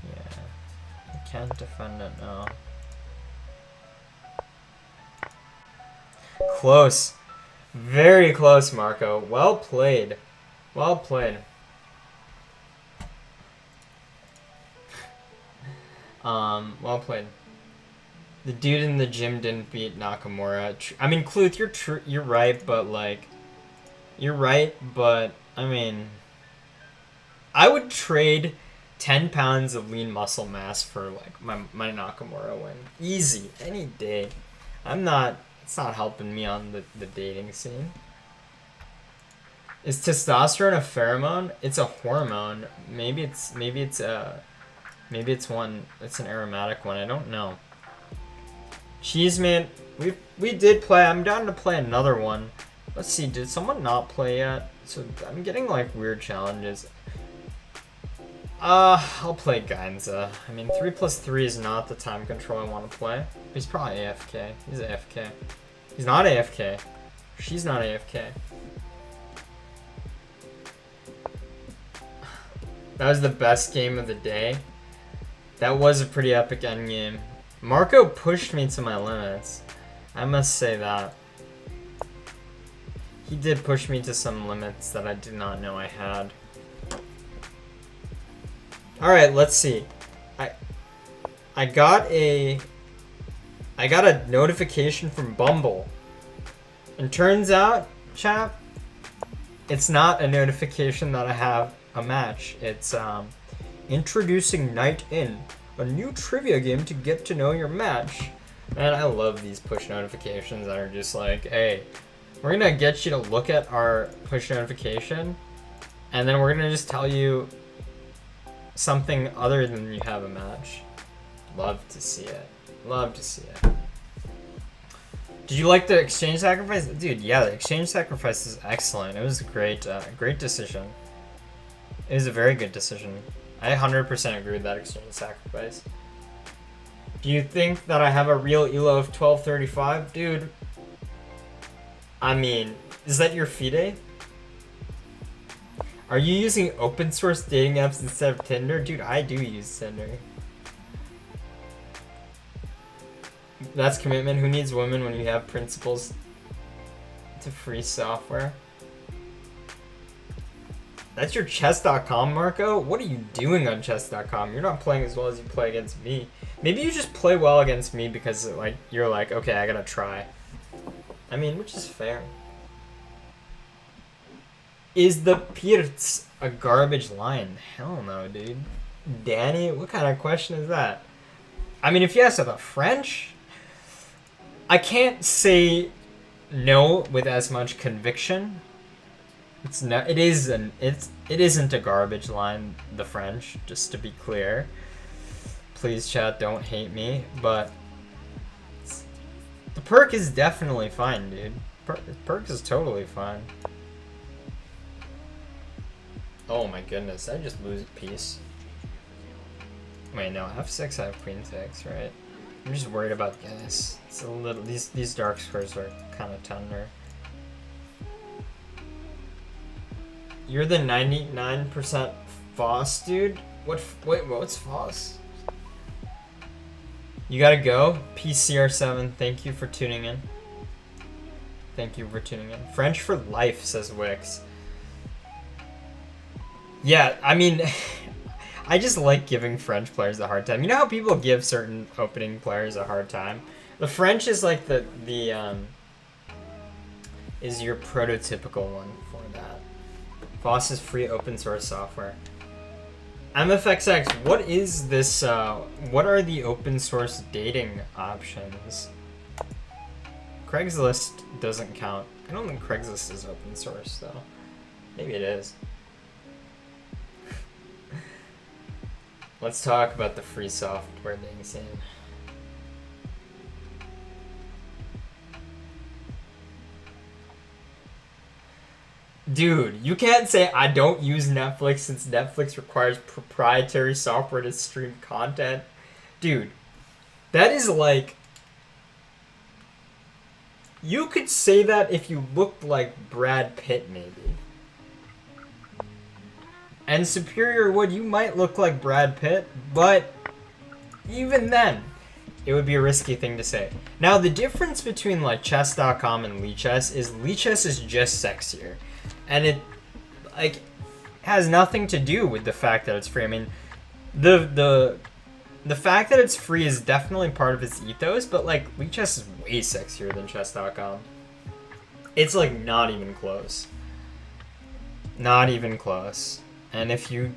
Yeah. I can't defend it now. Close. Very close, Marco. Well played. Well played. Well played. The dude in the gym didn't beat Nakamura. I mean, Cluth, you're right, but like, you're right, but I mean, I would trade 10 pounds of lean muscle mass for like my Nakamura win. Easy, any day. It's not helping me on the dating scene. Is testosterone a pheromone? It's a hormone. Maybe it's an aromatic one. I don't know. Cheeseman, we did play. I'm down to play another one. Let's see, did someone not play yet? So I'm getting like weird challenges. I'll play Gainza. I mean, 3+3 is not the time control I want to play. He's probably AFK. He's AFK. He's not AFK. She's not AFK. That was the best game of the day. That was a pretty epic endgame. Marco pushed me to my limits. I must say that. He did push me to some limits that I did not know I had. Alright, let's see. I got a notification from Bumble. And turns out, chap, it's not a notification that I have a match. It's introducing Night In, a new trivia game to get to know your match. Man, I love these push notifications that are just like, hey, we're gonna get you to look at our push notification, and then we're gonna just tell you something other than you have a match. Love to see it. Love to see it. Did you like the exchange sacrifice? Dude, yeah, the exchange sacrifice is excellent. It was a great decision. It was a very good decision. I 100% agree with that exchange sacrifice. Do you think that I have a real elo of 1235? Dude, I mean, is that your FIDE? Are you using open source dating apps instead of Tinder? Dude, I do use Tinder. That's commitment. Who needs women when you have principles to free software? That's your chess.com, Marco? What are you doing on chess.com? You're not playing as well as you play against me. Maybe you just play well against me because like you're like, okay, I gotta try. I mean, which is fair. Is the Pirts a garbage line? Hell no, dude. Danny, what kind of question is that? I mean, if you ask about French, I can't say no with as much conviction. It isn't a garbage line, the French, just to be clear. Please, chat, don't hate me, but the perk is definitely fine, dude. Perk is totally fine. Oh my goodness, I just lose a piece. Wait, no, f6, I have queen 6, right? I'm just worried about this. It's a little, these dark squares are kind of tender. You're the 99% Foss, dude? Wait, what's Foss? You gotta go. PCR7, thank you for tuning in. Thank you for tuning in. French for life, says Wix. Yeah, I mean, I just like giving French players a hard time. You know how people give certain opening players a hard time? The French is like is your prototypical one for that. Foss is free open source software. MFXX, what is this, what are the open source dating options? Craigslist doesn't count. I don't think Craigslist is open source though. Maybe it is. Let's talk about the free software dating scene. Dude, you can't say I don't use Netflix since Netflix requires proprietary software to stream content. Dude, that is like... You could say that if you looked like Brad Pitt, maybe. And Superior Wood, you might look like Brad Pitt, but even then, it would be a risky thing to say. Now, the difference between like chess.com and Lichess is just sexier. And it like has nothing to do with the fact that it's free. I mean, the fact that it's free is definitely part of its ethos, but like Lichess is way sexier than chess.com. It's like not even close. Not even close. And if you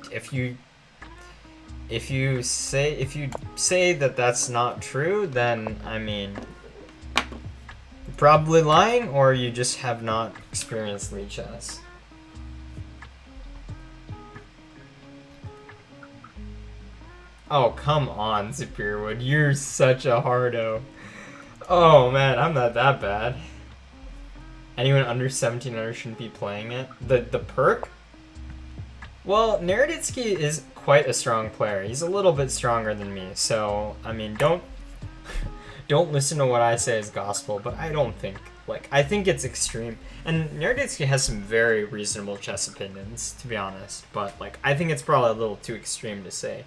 say that that's not true, then I mean, you're probably lying, or you just have not experienced Lichess. Oh, come on, Superior Wood. You're such a hardo. Oh, man, I'm not that bad. Anyone under 1700 shouldn't be playing it. The perk? Well, Naroditsky is quite a strong player. He's a little bit stronger than me, so, I mean, don't listen to what I say as gospel, but I don't think, like, I think it's extreme. And Naroditsky has some very reasonable chess opinions, to be honest, but, like, I think it's probably a little too extreme to say.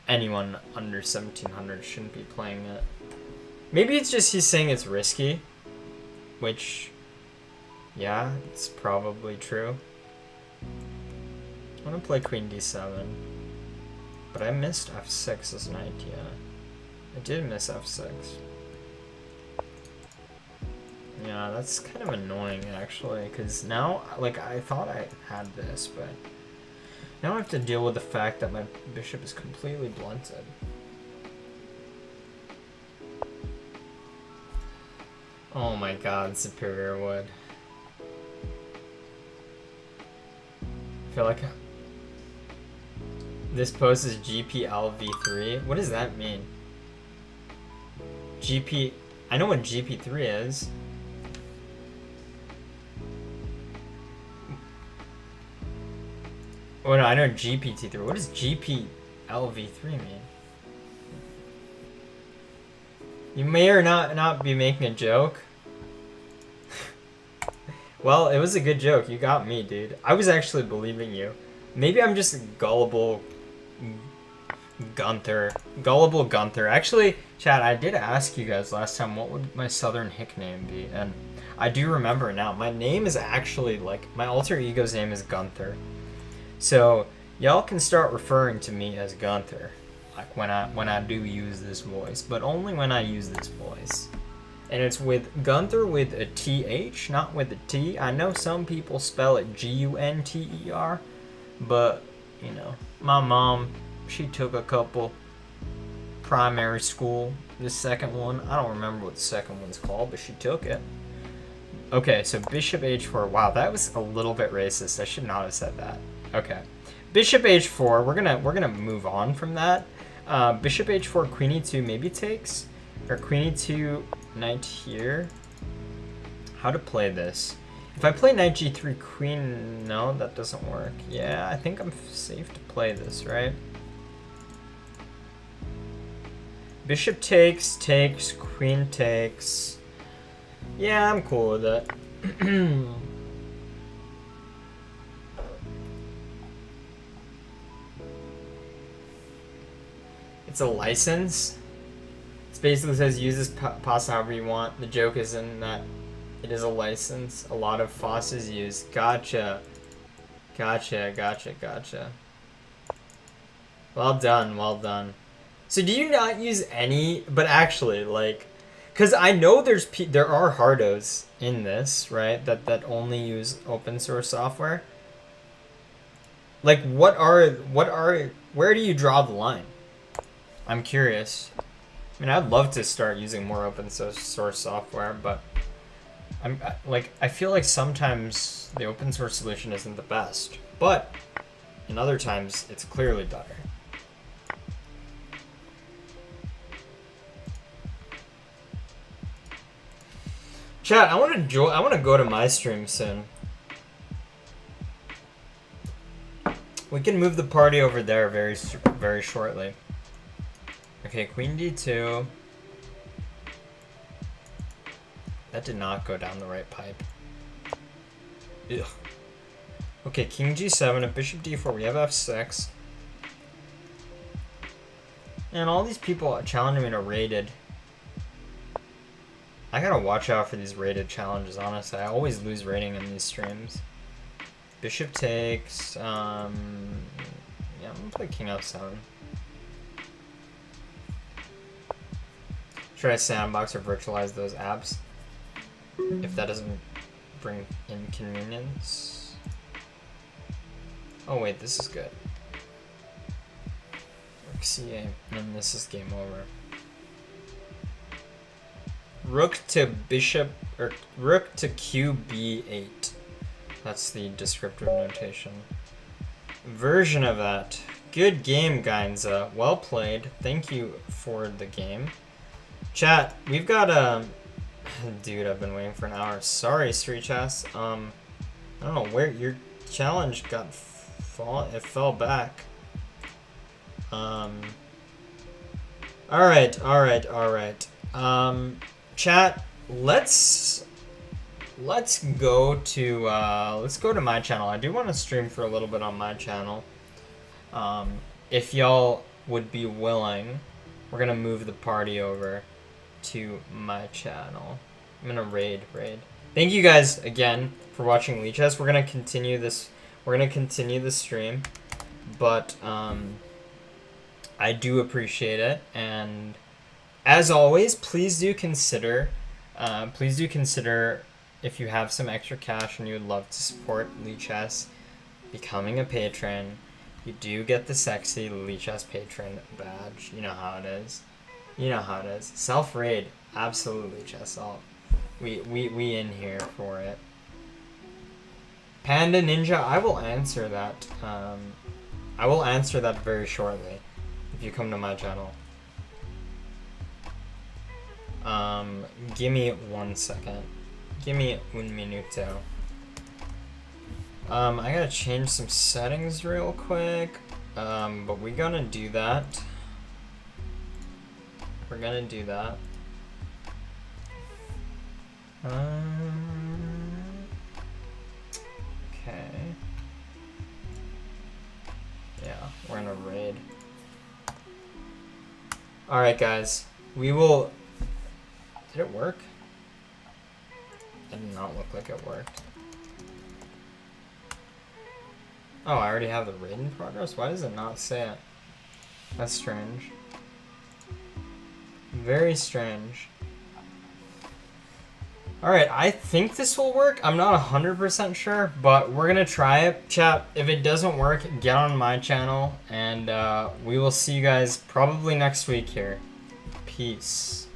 Anyone under 1700 shouldn't be playing it. Maybe it's just he's saying it's risky, which, yeah, it's probably true. I want to play queen d7, but I missed f6 as an idea. I did miss f6. Yeah, that's kind of annoying actually, because now, like, I thought I had this, but now I have to deal with the fact that my bishop is completely blunted. Oh my god, Superior Wood. I feel like this post is GPLv3. What does that mean? GP... I know what GP3 is. Oh no, I know GPT3. What does GPLv3 mean? You may or not be making a joke. Well, it was a good joke. You got me, dude. I was actually believing you. Maybe I'm just gullible Gunther. Gullible Gunther. Actually, Chad, I did ask you guys last time what would my southern hick name be, and I do remember now. My name is actually, like, my alter ego's name is Gunther. So, y'all can start referring to me as Gunther, like when I do use this voice, but only when I use this voice. And it's with Gunther with a TH, not with a T. I know some people spell it Gunter, but, you know, my mom, she took a couple primary school. The second one, I don't remember what the second one's called, but she took it. Okay, so bishop h4. Wow, that was a little bit racist. I should not have said that. Okay, bishop h4. We're gonna move on from that. Bishop h4, queen e2 maybe takes, or queen e2, knight here. How to play this? If I play knight g3, queen, no, that doesn't work. Yeah, I think I'm safe to play this, right? Bishop takes, queen takes. Yeah, I'm cool with it. It's a license. It basically says use this pasta however you want. The joke is in that it is a license. A lot of FOSS is used. Gotcha. Gotcha. Well done, well done. So do you not use any, but actually, like, because I know there are hardos in this, right, that only use open source software. Like, where do you draw the line? I'm curious. I mean, I'd love to start using more open source software, but I feel like sometimes the open source solution isn't the best, but in other times it's clearly better. Chat, I want to go to my stream soon. We can move the party over there very shortly. Okay, queen d2. That did not go down the right pipe. Ugh. Okay, king g7, and bishop d4. We have f6. And all these people challenging me to rated. I gotta watch out for these rated challenges, honestly. I always lose rating in these streams. Bishop takes, yeah, I'm gonna play king f7. Should I sandbox or virtualize those apps? If that doesn't bring inconvenience. Oh wait, this is good. Rook c8, and then this is game over. Rook to bishop, or rook to qb8. That's the descriptive notation. Version of that. Good game, Gainza. Well played. Thank you for the game. Chat, we've got dude, I've been waiting for an hour. Sorry, Street Chess. I don't know where your challenge got it fell back. Alright. Chat, let's go to my channel. I do want to stream for a little bit on my channel. If y'all would be willing, we're gonna move the party over to my channel. I'm gonna raid. Thank you guys again for watching Leech Chess. We're gonna continue this. We're gonna continue the stream, but I do appreciate it, and as always, please do consider if you have some extra cash and you would love to support Leech Chess, becoming a patron. You do get the sexy Leech Chess patron badge. You know how it is. Self-raid, absolutely, Chess all. We in here for it. Panda Ninja, I will answer that. I will answer that very shortly if you come to my channel. Give me 1 second. Give me un minuto. I gotta change some settings real quick. But we're gonna do that. We're gonna do that. gonna raid. Alright, guys. We will... Did it work? It did not look like it worked. Oh, I already have the raid in progress? Why does it not say it? That's strange. Very strange. Alright, I think this will work. I'm not 100% sure, but we're gonna try it. Chat, if it doesn't work, get on my channel, and we will see you guys probably next week here. Peace.